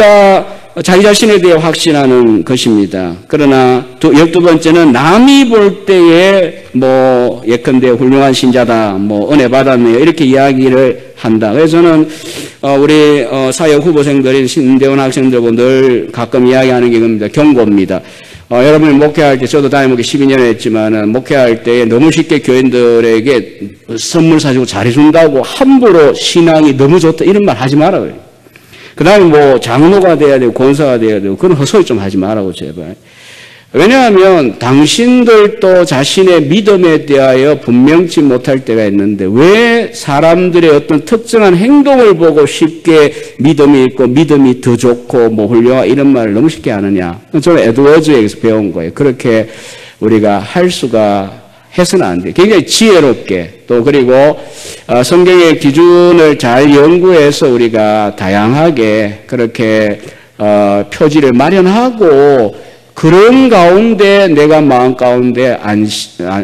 자신에 대해 확신하는 것입니다. 그러나 12번째는 남이 볼 때에 뭐 예컨대 훌륭한 신자다, 뭐 은혜 받았네요 이렇게 이야기를 한다. 그래서 저는 우리 사역 후보생들인 신대원 학생들과 늘 가끔 이야기하는 게 겁니다. 경고입니다. 여러분이 목회할 때, 저도 담임목회 12년 했지만은, 목회할 때 너무 쉽게 교인들에게 선물 사주고 잘해준다고 함부로 신앙이 너무 좋다 이런 말 하지 말아요. 그 다음에 뭐 장로가 돼야 되고 권사가 돼야 되고 그런 헛소리 좀 하지 말라고 제발. 왜냐하면 당신들도 자신의 믿음에 대하여 분명치 못할 때가 있는데 왜 사람들의 어떤 특정한 행동을 보고 쉽게 믿음이 있고 믿음이 더 좋고 뭐 훌륭하고 이런 말을 너무 쉽게 하느냐. 저는 에드워즈에게서 배운 거예요. 그렇게 우리가 할 수가 해서는 안 돼요. 굉장히 지혜롭게 또 그리고 성경의 기준을 잘 연구해서 우리가 다양하게 그렇게 표지를 마련하고 그런 가운데 내가 마음 가운데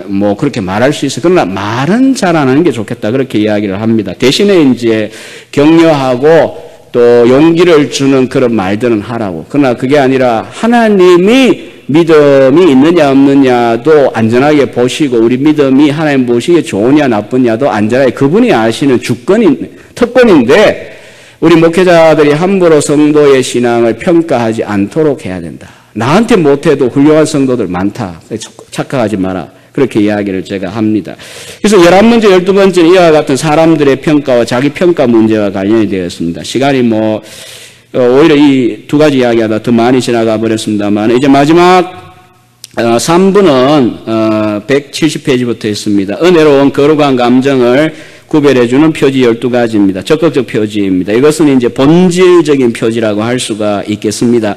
뭐 그렇게 말할 수 있어. 그러나 말은 잘 안 하는 게 좋겠다. 그렇게 이야기를 합니다. 대신에 이제 격려하고 또 용기를 주는 그런 말들은 하라고. 그러나 그게 아니라 하나님이 믿음이 있느냐 없느냐도 안전하게 보시고 우리 믿음이 하나님 보시기에 좋으냐 나쁘냐도 안전하게 그분이 아시는 특권인데 우리 목회자들이 함부로 성도의 신앙을 평가하지 않도록 해야 된다. 나한테 못해도 훌륭한 성도들 많다. 착각하지 마라. 그렇게 이야기를 제가 합니다. 그래서 11번째, 12번째는 이와 같은 사람들의 평가와 자기 평가 문제와 관련이 되어 있습니다. 시간이 오히려 이 두 가지 이야기하다 더 많이 지나가 버렸습니다만, 이제 마지막 3부는 170페이지부터 있습니다. 은혜로운 거룩한 감정을 구별해주는 표지 12가지입니다. 적극적 표지입니다. 이것은 이제 본질적인 표지라고 할 수가 있겠습니다.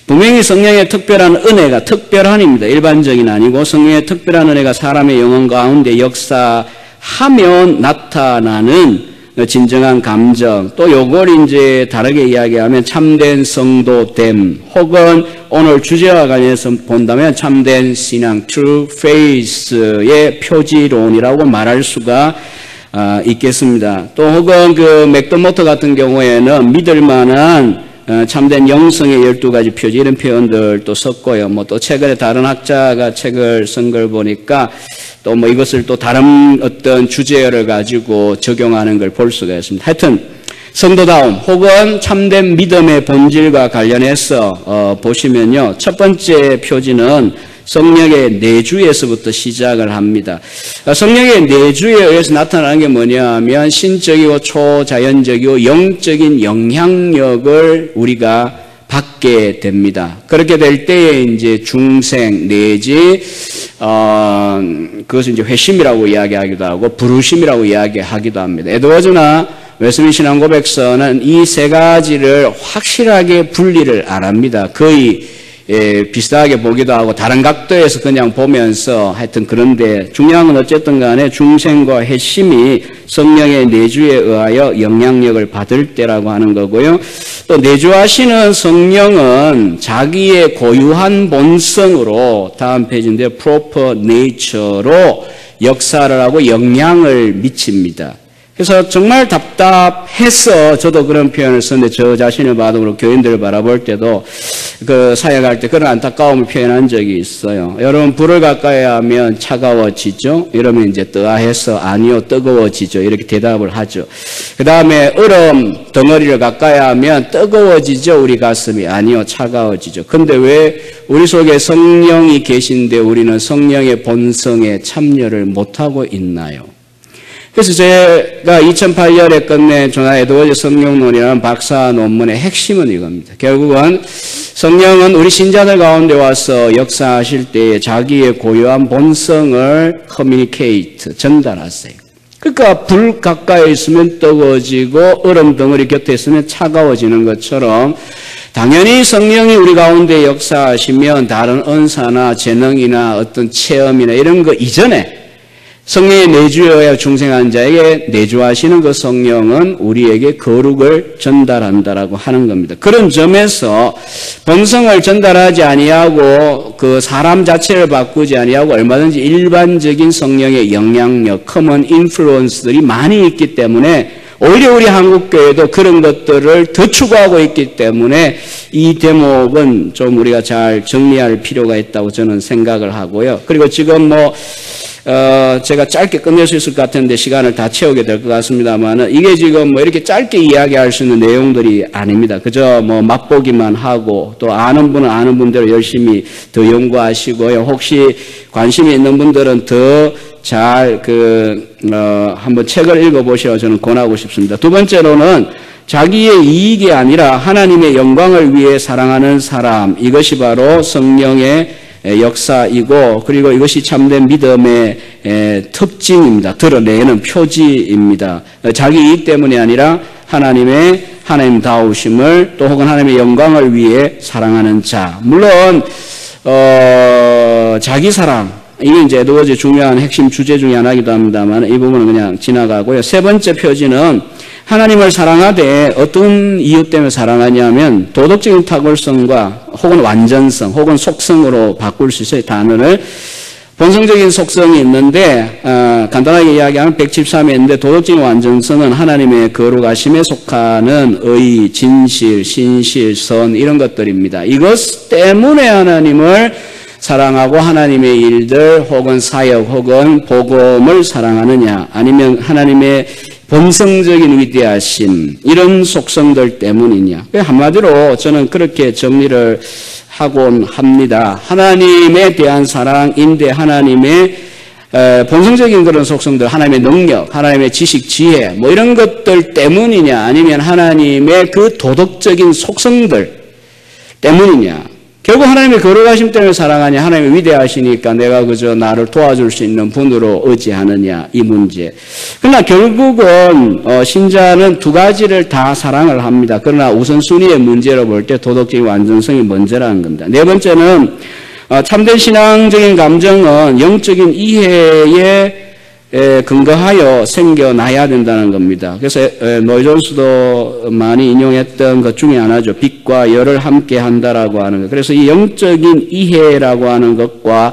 분명히 성령의 특별한 은혜가 특별한입니다. 일반적인 아니고 성령의 특별한 은혜가 사람의 영혼 가운데 역사하면 나타나는 진정한 감정, 또 요걸 이제 다르게 이야기하면 참된 성도됨, 혹은 오늘 주제와 관련해서 본다면 참된 신앙, true faith의 표지론이라고 말할 수가 있겠습니다. 또 혹은 그 맥더모터 같은 경우에는 믿을 만한 참된 영성의 12가지 표지 이런 표현들도 썼고요. 뭐 또 최근에 다른 학자가 책을 쓴 걸 보니까 또 뭐 이것을 또 다른 어떤 주제를 가지고 적용하는 걸 볼 수가 있습니다. 하여튼 성도다움 혹은 참된 믿음의 본질과 관련해서 보시면요. 첫 번째 표지는 성령의 내주에서부터 시작을 합니다. 성령의 내주에 의해서 나타나는 게 뭐냐 하면 신적이고 초자연적이고 영적인 영향력을 우리가 받게 됩니다. 그렇게 될 때에 이제 중생 내지 그것을 이제 회심이라고 이야기하기도 하고 부르심이라고 이야기하기도 합니다. 에드워즈나 웨슬리 신앙 고백서는 이 세 가지를 확실하게 분리를 안 합니다. 거의 비슷하게 보기도 하고 다른 각도에서 그냥 보면서 하여튼 그런데 중요한 건 어쨌든 간에 중생과 회심이 성령의 내주에 의하여 영향력을 받을 때라고 하는 거고요. 또 내주하시는 성령은 자기의 고유한 본성으로 다음 페이지인데 proper nature로 역사를 하고 영향을 미칩니다. 그래서 정말 답답해서 저도 그런 표현을 썼는데 저 자신을 봐도 그렇고 교인들을 바라볼 때도 그 사역할 때 그런 안타까움을 표현한 적이 있어요. 여러분 불을 가까이 하면 차가워지죠? 이러면 이제 뜨아해서 아니요 뜨거워지죠. 이렇게 대답을 하죠. 그 다음에 얼음 덩어리를 가까이 하면 뜨거워지죠? 우리 가슴이 아니요 차가워지죠. 근데 왜 우리 속에 성령이 계신데 우리는 성령의 본성에 참여를 못하고 있나요? 그래서 제가 2008년에 끝낸 존 에드워즈 성령론이라는 박사 논문의 핵심은 이겁니다. 결국은 성령은 우리 신자들 가운데 와서 역사하실 때에 자기의 고유한 본성을 커뮤니케이트, 전달하세요. 그러니까 불 가까이 있으면 뜨거워지고 얼음 덩어리 곁에 있으면 차가워지는 것처럼 당연히 성령이 우리 가운데 역사하시면 다른 은사나 재능이나 어떤 체험이나 이런 거 이전에 성령의 내주여야 중생한 자에게 내주하시는 그 성령은 우리에게 거룩을 전달한다라고 하는 겁니다. 그런 점에서 본성을 전달하지 아니하고 그 사람 자체를 바꾸지 아니하고 얼마든지 일반적인 성령의 영향력, 커먼 인플루언스들이 많이 있기 때문에 오히려 우리 한국교회도 그런 것들을 더 추구하고 있기 때문에 이 대목은 좀 우리가 잘 정리할 필요가 있다고 저는 생각을 하고요. 그리고 지금 제가 짧게 끝낼 수 있을 것 같은데 시간을 다 채우게 될 것 같습니다만은 이게 지금 이렇게 짧게 이야기할 수 있는 내용들이 아닙니다. 그저 맛보기만 하고 또 아는 분은 아는 분대로 열심히 더 연구하시고요. 혹시 관심이 있는 분들은 더 잘 한번 책을 읽어보시라고 저는 권하고 싶습니다. 두 번째로는 자기의 이익이 아니라 하나님의 영광을 위해 사랑하는 사람, 이것이 바로 성령의 역사이고 그리고 이것이 참된 믿음의 특징입니다. 드러내는 표지입니다. 자기 이익 때문이 아니라 하나님다우심을 또 혹은 하나님의 영광을 위해 사랑하는 자. 물론 자기 사랑 이게 이제 에드워즈의 중요한 핵심 주제 중에 하나이기도 합니다만 이 부분은 그냥 지나가고요. 세 번째 표지는 하나님을 사랑하되 어떤 이유 때문에 사랑하냐면 도덕적인 탁월성과 혹은 완전성 혹은 속성으로 바꿀 수 있어요. 단어를 본성적인 속성이 있는데 간단하게 이야기하면 173에 있는데 도덕적인 완전성은 하나님의 거룩하심에 속하는 의, 진실, 신실, 선 이런 것들입니다. 이것 때문에 하나님을 사랑하고 하나님의 일들 혹은 사역 혹은 복음을 사랑하느냐 아니면 하나님의 본성적인 위대하심 이런 속성들 때문이냐. 한마디로 저는 그렇게 정리를 하곤 합니다. 하나님에 대한 사랑인데 하나님의 본성적인 그런 속성들, 하나님의 능력, 하나님의 지식, 지혜 이런 것들 때문이냐 아니면 하나님의 그 도덕적인 속성들 때문이냐. 결국 하나님의 거룩하심 때문에 사랑하냐, 하나님의 위대하시니까 내가 그저 나를 도와줄 수 있는 분으로 의지하느냐 이 문제. 그러나 결국은 신자는 두 가지를 다 사랑을 합니다. 그러나 우선순위의 문제로 볼 때 도덕적인 완전성이 먼저라는 겁니다. 네 번째는 참된 신앙적인 감정은 영적인 이해에 근거하여 생겨나야 된다는 겁니다. 그래서 노이 존스도 많이 인용했던 것 중에 하나죠. 빛과 열을 함께 한다라고 하는 것. 그래서 이 영적인 이해라고 하는 것과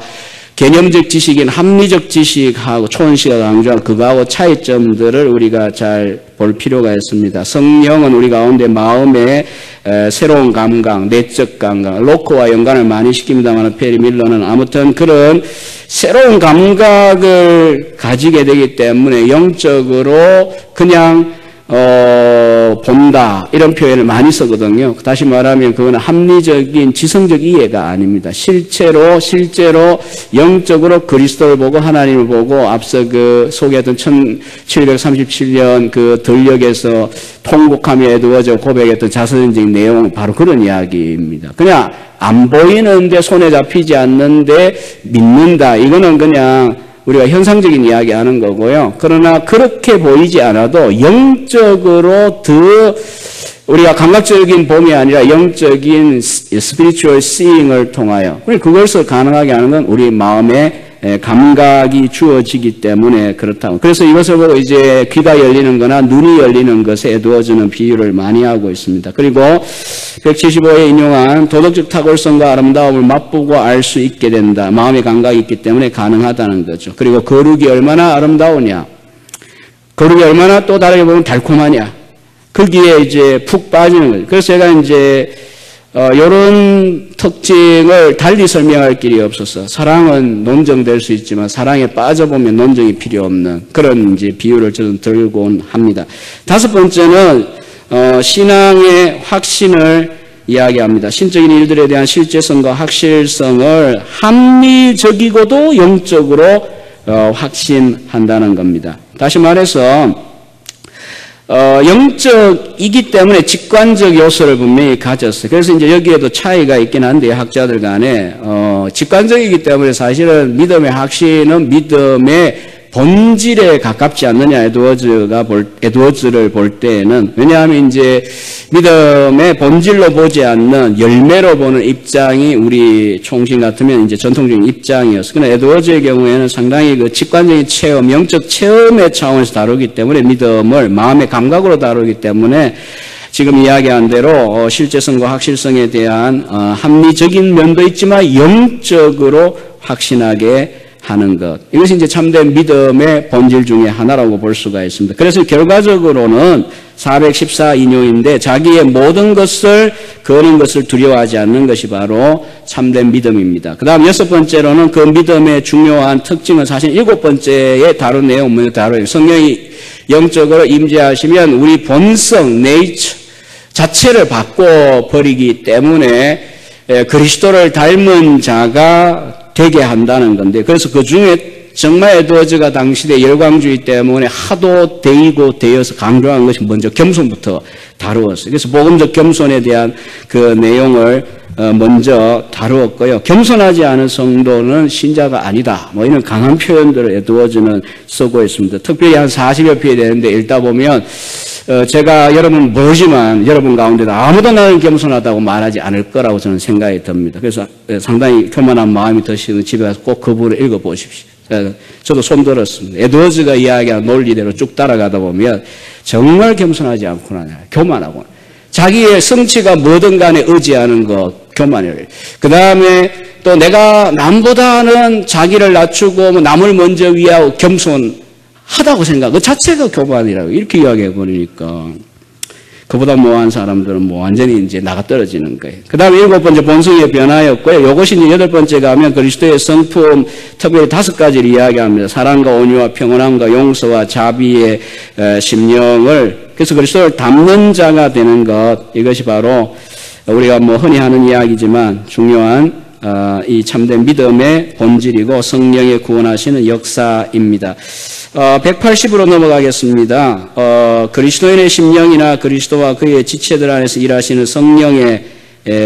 개념적 지식인 합리적 지식하고 초원시가 강조한 그거하고 차이점들을 우리가 잘 볼 필요가 있습니다. 성령은 우리 가운데 마음의 새로운 감각, 내적 감각, 로크와 연관을 많이 시킵니다만 페리 밀러는 아무튼 그런 새로운 감각을 가지게 되기 때문에 영적으로 그냥 본다 이런 표현을 많이 쓰거든요. 다시 말하면 그건 합리적인 지성적 이해가 아닙니다. 실제로 영적으로 그리스도를 보고 하나님을 보고 앞서 그 소개했던 1737년 그 들녘에서 통곡하며 애두어져 고백했던 자서전적인 내용은 바로 그런 이야기입니다. 그냥 안 보이는데 손에 잡히지 않는데 믿는다. 이거는 그냥 우리가 현상적인 이야기 하는 거고요. 그러나 그렇게 보이지 않아도 영적으로 더 우리가 감각적인 봄이 아니라 영적인 spiritual seeing을 통하여 그것을 가능하게 하는 건 우리 마음의 감각이 주어지기 때문에 그렇다고. 그래서 이것을 보고 이제 귀가 열리는 거나 눈이 열리는 것에 애두어지는 비유를 많이 하고 있습니다. 그리고 175에 인용한 도덕적 탁월성과 아름다움을 맛보고 알 수 있게 된다. 마음의 감각이 있기 때문에 가능하다는 거죠. 그리고 거룩이 얼마나 아름다우냐. 거룩이 얼마나 또 다르게 보면 달콤하냐. 거기에 이제 푹 빠지는 거죠. 그래서 제가 이제 이런 특징을 달리 설명할 길이 없어서 사랑은 논정될 수 있지만 사랑에 빠져보면 논정이 필요 없는 그런 이제 비유를 저는 들곤 합니다. 다섯 번째는 신앙의 확신을 이야기합니다. 신적인 일들에 대한 실제성과 확실성을 합리적이고도 영적으로 확신한다는 겁니다. 다시 말해서 영적이기 때문에 직관적 요소를 분명히 가졌어요. 그래서 이제 여기에도 차이가 있긴 한데 학자들 간에 직관적이기 때문에 사실은 믿음의 확신은 믿음의 본질에 가깝지 않느냐. 에드워즈를 볼 때에는 왜냐하면 이제 믿음의 본질로 보지 않는 열매로 보는 입장이 우리 총신 같으면 이제 전통적인 입장이었어요. 그러나 에드워즈의 경우에는 상당히 그 직관적인 체험, 영적 체험의 차원에서 다루기 때문에 믿음을 마음의 감각으로 다루기 때문에 지금 이야기한 대로 실제성과 확실성에 대한 합리적인 면도 있지만 영적으로 확신하게 하는 것. 이것이 이제 참된 믿음의 본질 중에 하나라고 볼 수가 있습니다. 그래서 결과적으로는 414 인용인데 자기의 모든 것을 거는 것을 두려워하지 않는 것이 바로 참된 믿음입니다. 그 다음 여섯 번째로는 그 믿음의 중요한 특징은 사실 일곱 번째에 다룬 내용 먼저 다뤄요. 성령이 영적으로 임재하시면 우리 본성, 네이처 자체를 바꿔버리기 때문에 그리스도를 닮은 자가 되게 한다는 건데, 그래서 그 중에 정말 에드워즈가 당시의 열광주의 때문에 하도 되어서 강조한 것이 먼저 겸손부터 다루었어요. 그래서 복음적 겸손에 대한 그 내용을 먼저 다루었고요. 겸손하지 않은 성도는 신자가 아니다. 뭐 이런 강한 표현들을 에드워즈는 쓰고 있습니다. 특별히 한 40여 표에 되는데 읽다 보면 제가 여러분 모르지만 여러분 가운데도 아무도 나는 겸손하다고 말하지 않을 거라고 저는 생각이 듭니다. 그래서 상당히 교만한 마음이 드시는 집에 가서 꼭 그 부분을 읽어보십시오. 저도 손 들었습니다. 에드워즈가 이야기한 논리대로 쭉 따라가다 보면 정말 겸손하지 않구나. 교만하구나. 자기의 성취가 뭐든 간에 의지하는 것, 교만이에요. 그 다음에 또 내가 남보다는 자기를 낮추고 남을 먼저 위하고 겸손하다고 생각, 그 자체가 교만이라고 이렇게 이야기해 버리니까 그보다 모한 사람들은 뭐 완전히 이제 나가 떨어지는 거예요. 그 다음에 일곱 번째 본성의 변화였고요. 요것이 이제 여덟 번째 가면 그리스도의 성품, 특별히 다섯 가지를 이야기합니다. 사랑과 온유와 평온함과 용서와 자비의 심령을, 그래서 그리스도를 담는 자가 되는 것, 이것이 바로 우리가 뭐 흔히 하는 이야기지만 중요한 이 참된 믿음의 본질이고 성령의 구원하시는 역사입니다. 180으로 넘어가겠습니다. 그리스도인의 심령이나 그리스도와 그의 지체들 안에서 일하시는 성령의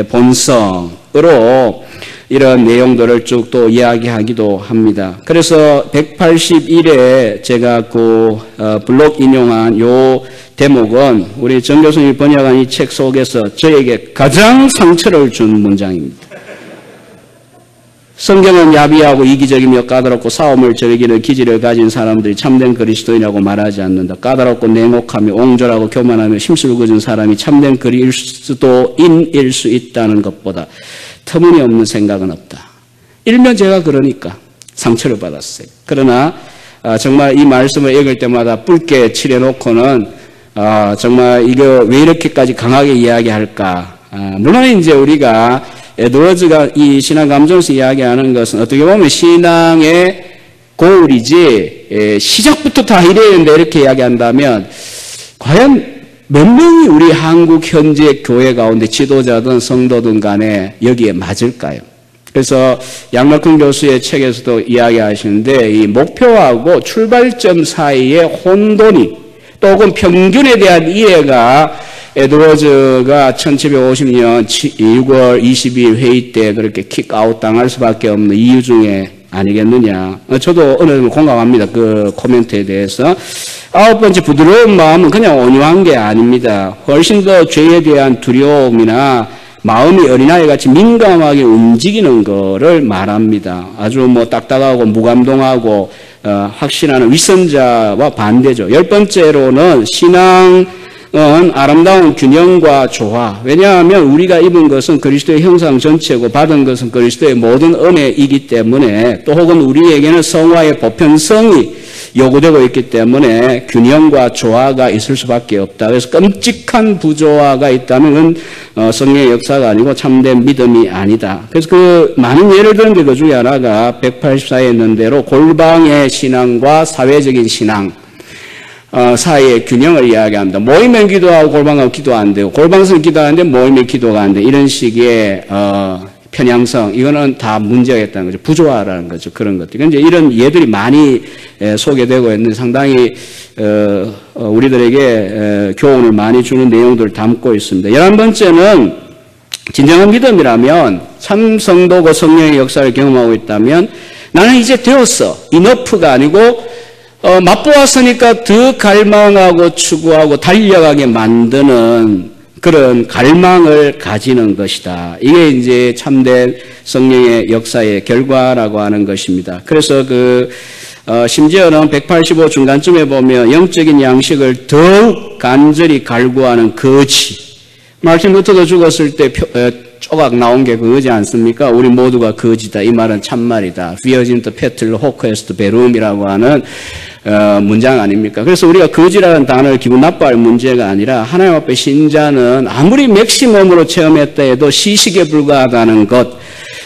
본성으로 이런 내용들을 쭉 또 이야기하기도 합니다. 그래서 181에 제가 그 블록 인용한 요 대목은 우리 정 교수님이 번역한 이 책 속에서 저에게 가장 상처를 준 문장입니다. 성경은 야비하고 이기적이며 까다롭고 싸움을 즐기는 기질을 가진 사람들이 참된 그리스도인이라고 말하지 않는다. 까다롭고 냉혹하며 옹졸하고 교만하며 심술궂은 사람이 참된 그리스도인일 수 있다는 것보다 터무니없는 생각은 없다. 일면 제가 그러니까 상처를 받았어요. 그러나 정말 이 말씀을 읽을 때마다 붉게 칠해놓고는 정말 이거 왜 이렇게까지 강하게 이야기할까. 물론 이제 우리가 에드워즈가 이 신앙 감정에서 이야기하는 것은 어떻게 보면 신앙의 고울이지 시작부터 다 이래야 된다 이렇게 이야기한다면 과연 몇 명이 우리 한국 현재 교회 가운데 지도자든 성도든 간에 여기에 맞을까요? 그래서 양락훈 교수의 책에서도 이야기하시는데 이 목표하고 출발점 사이에 혼돈이 또 혹은 평균에 대한 이해가 에드워즈가 1750년 6월 22일 회의 때 그렇게 킥아웃 당할 수밖에 없는 이유 중에 아니겠느냐. 저도 어느 정도 공감합니다. 그 코멘트에 대해서. 9번째, 부드러운 마음은 그냥 온유한 게 아닙니다. 훨씬 더 죄에 대한 두려움이나 마음이 어린아이같이 민감하게 움직이는 거를 말합니다. 아주 뭐 딱딱하고 무감동하고 확신하는 위선자와 반대죠. 10번째로는 신앙은 아름다운 균형과 조화. 왜냐하면 우리가 입은 것은 그리스도의 형상 전체고 받은 것은 그리스도의 모든 은혜이기 때문에 또 혹은 우리에게는 성화의 보편성이 요구되고 있기 때문에 균형과 조화가 있을 수밖에 없다. 그래서 끔찍한 부조화가 있다면 그건 성령의 역사가 아니고 참된 믿음이 아니다. 그래서 그 많은 예를 드는데 그 중에 하나가 184에 있는 대로 골방의 신앙과 사회적인 신앙 사이의 균형을 이야기합니다. 모이면 기도하고 골방하고 기도 안 되고 골방에서 기도하는데 모이면 기도가 안 돼. 이런 식의 편향성, 이거는 다 문제가 있다는 거죠. 부조화라는 거죠. 그런 것들. 그런데 이런 예들이 많이 소개되고 있는데 상당히 우리들에게 교훈을 많이 주는 내용들을 담고 있습니다. 11번째는 진정한 믿음이라면 참 성도고 성령의 역사를 경험하고 있다면 나는 이제 되었어. 이너프가 아니고 맛보았으니까 더 갈망하고 추구하고 달려가게 만드는 그런 갈망을 가지는 것이다. 이게 이제 참된 성령의 역사의 결과라고 하는 것입니다. 그래서 심지어는 185 중간쯤에 보면 영적인 양식을 더욱 간절히 갈구하는 거지. 마르틴 루터도 죽었을 때 조각 나온 게 그거지 않습니까? 우리 모두가 거지다. 이 말은 참말이다. 비어진트 페틀 호크에스트 베룸이라고 하는 문장 아닙니까? 그래서 우리가 거지라는 단어를 기분 나빠할 문제가 아니라 하나님 앞에 신자는 아무리 맥시멈으로 체험했다 해도 시식에 불과하다는 것,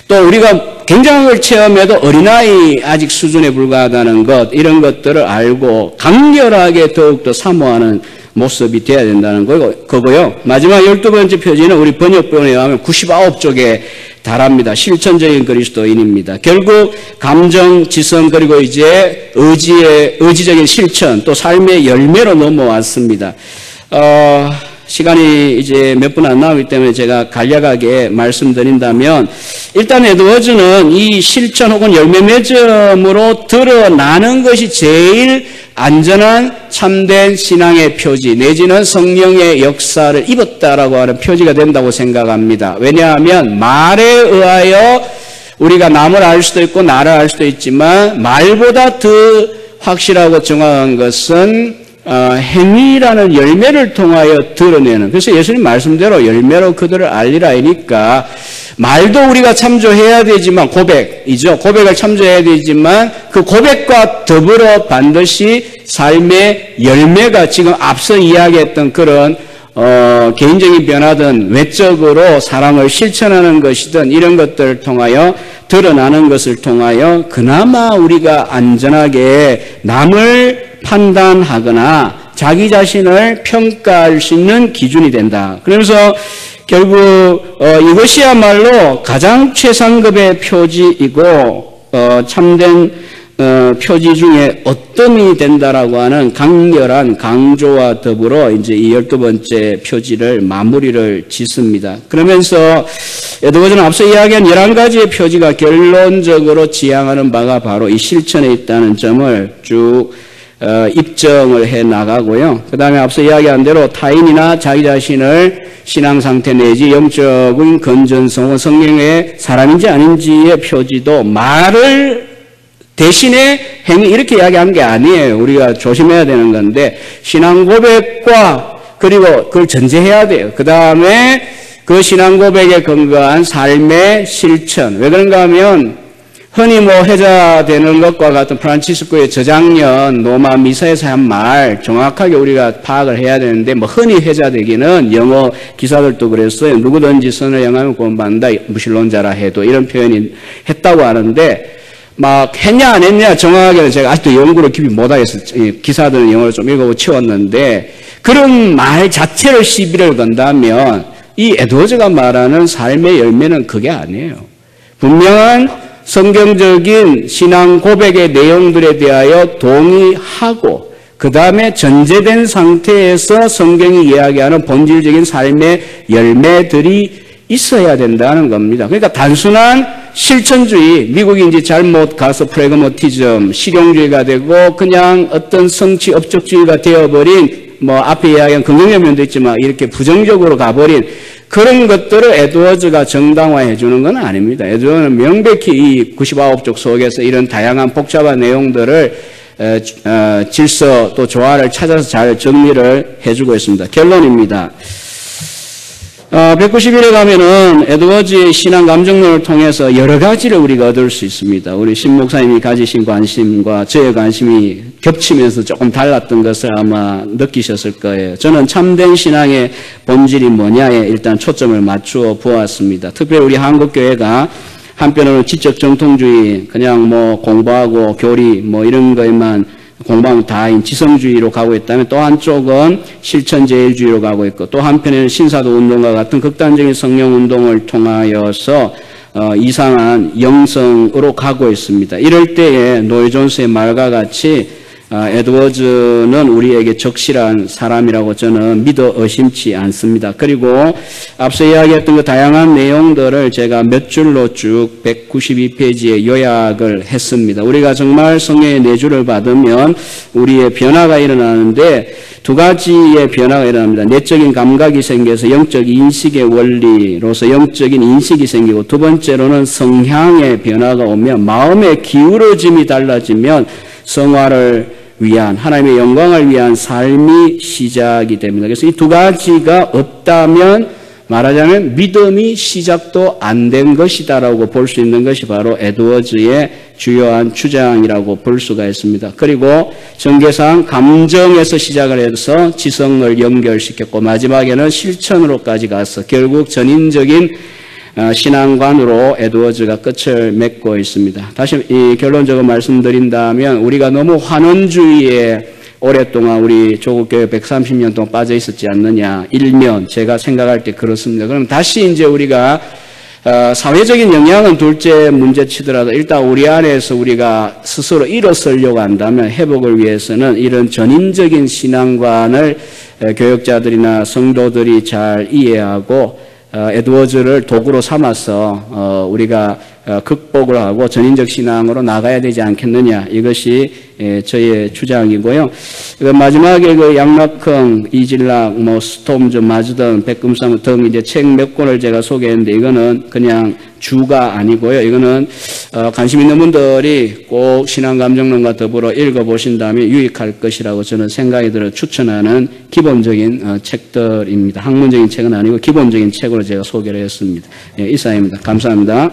또 우리가 굉장한 걸 체험해도 어린아이 아직 수준에 불과하다는 것, 이런 것들을 알고 강렬하게 더욱더 사모하는 모습이 되어야 된다는 거고요. 마지막 12번째 표지는 우리 번역본에 의하면 99쪽에 달합니다. 실천적인 그리스도인입니다. 결국 감정, 지성, 그리고 이제 의지적인 실천, 또 삶의 열매로 넘어왔습니다. 시간이 이제 몇 분 안 나오기 때문에 제가 간략하게 말씀드린다면, 일단 에드워즈는 이 실천 혹은 열매 맺음으로 드러나는 것이 제일 안전한 참된 신앙의 표지 내지는 성령의 역사를 입었다라고 하는 표지가 된다고 생각합니다. 왜냐하면 말에 의하여 우리가 남을 알 수도 있고 나를 알 수도 있지만 말보다 더 확실하고 정확한 것은 행위라는 열매를 통하여 드러내는, 그래서 예수님 말씀대로 열매로 그들을 알리라이니까 말도 우리가 참조해야 되지만 고백이죠. 고백을 참조해야 되지만 그 고백과 더불어 반드시 삶의 열매가 지금 앞서 이야기했던 그런 개인적인 변화든 외적으로 사랑을 실천하는 것이든 이런 것들을 통하여 드러나는 것을 통하여 그나마 우리가 안전하게 남을 판단하거나 자기 자신을 평가할 수 있는 기준이 된다. 그래서 결국 이것이야말로 가장 최상급의 표지이고 참된 표지 중에 어떤이 된다라고 하는 강렬한 강조와 더불어 이제 이 12번째 표지를 마무리를 짓습니다. 그러면서 에드워즈는 앞서 이야기한 11가지의 표지가 결론적으로 지향하는 바가 바로 이 실천에 있다는 점을 쭉 입증을 해 나가고요. 그 다음에 앞서 이야기한 대로 타인이나 자기 자신을 신앙 상태 내지 영적인 건전성은 성령의 사람인지 아닌지의 표지도 말을 대신에 행위 이렇게 이야기한 게 아니에요. 우리가 조심해야 되는 건데 신앙 고백과 그리고 그걸 전제해야 돼요. 그 다음에 그 신앙 고백에 근거한 삶의 실천. 왜 그런가 하면 흔히 회자되는 것과 같은 프란치스코의 저작년 노마 미사에서 한 말 정확하게 우리가 파악을 해야 되는데 흔히 회자되기는 영어 기사들도 그랬어요. 누구든지 선을 행하면 구원받는다. 무신론자라 해도 이런 표현이 했다고 하는데 막 했냐 안 했냐 정확하게는 제가 아직도 연구를 깊이 못하겠어요. 기사들은 영어를 좀 읽어보고 치웠는데 그런 말 자체를 시비를 건다면 이 에드워즈가 말하는 삶의 열매는 그게 아니에요. 분명한 성경적인 신앙 고백의 내용들에 대하여 동의하고 그 다음에 전제된 상태에서 성경이 이야기하는 본질적인 삶의 열매들이 있어야 된다는 겁니다. 그러니까 단순한 실천주의, 미국이 이제 잘못 가서 프래그머티즘, 실용주의가 되고 그냥 어떤 성취 업적주의가 되어버린 뭐 앞에 이야기한 긍정적 면도 있지만 이렇게 부정적으로 가버린 그런 것들을 에드워즈가 정당화해 주는 건 아닙니다. 에드워즈는 명백히 이 99쪽 속에서 이런 다양한 복잡한 내용들을 질서 또 조화를 찾아서 잘 정리를 해주고 있습니다. 결론입니다. 191에 가면은 에드워즈의 신앙 감정론을 통해서 여러 가지를 우리가 얻을 수 있습니다. 우리 신 목사님이 가지신 관심과 저의 관심이 겹치면서 조금 달랐던 것을 아마 느끼셨을 거예요. 저는 참된 신앙의 본질이 뭐냐에 일단 초점을 맞추어 보았습니다. 특별히 우리 한국교회가 한편으로는 지적 정통주의, 그냥 뭐 공부하고 교리 뭐 이런 거에만 공부하면 다인 지성주의로 가고 있다면 또 한쪽은 실천제일주의로 가고 있고 또 한편에는 신사도 운동과 같은 극단적인 성령운동을 통하여서 이상한 영성으로 가고 있습니다. 이럴 때에 노이 존스의 말과 같이 에드워즈는 우리에게 적실한 사람이라고 저는 믿어 의심치 않습니다. 그리고 앞서 이야기했던 그 다양한 내용들을 제가 몇 줄로 쭉 192페이지에 요약을 했습니다. 우리가 정말 성령의 내주를 받으면 우리의 변화가 일어나는데 두 가지의 변화가 일어납니다. 내적인 감각이 생겨서 영적 인식의 원리로서 영적인 인식이 생기고 두 번째로는 성향의 변화가 오면 마음의 기울어짐이 달라지면 성화를 위한 하나님의 영광을 위한 삶이 시작이 됩니다. 그래서 이 두 가지가 없다면 말하자면 믿음이 시작도 안 된 것이다라고 볼 수 있는 것이 바로 에드워즈의 주요한 주장이라고 볼 수가 있습니다. 그리고 전개상 감정에서 시작을 해서 지성을 연결시켰고 마지막에는 실천으로까지 가서 결국 전인적인 신앙관으로 에드워즈가 끝을 맺고 있습니다. 다시 결론적으로 말씀드린다면 우리가 너무 환원주의에 오랫동안 우리 조국교회 130년 동안 빠져 있었지 않느냐. 일면 제가 생각할 때 그렇습니다. 그럼 다시 이제 우리가 사회적인 영향은 둘째 문제치더라도 일단 우리 안에서 우리가 스스로 일어서려고 한다면 회복을 위해서는 이런 전인적인 신앙관을 교역자들이나 성도들이 잘 이해하고 에드워즈를 도구로 삼아서 우리가 극복을 하고 전인적 신앙으로 나가야 되지 않겠느냐. 이것이 저의 주장이고요. 마지막에 그 양락흥, 이질락, 뭐 스톰즈, 마즈던, 백금상 등 이제 책 몇 권을 제가 소개했는데 이거는 그냥 주가 아니고요. 이거는 관심 있는 분들이 꼭 신앙감정론과 더불어 읽어보신다면 유익할 것이라고 저는 생각이 들어 추천하는 기본적인 책들입니다. 학문적인 책은 아니고 기본적인 책으로 제가 소개를 했습니다. 이상입니다. 감사합니다.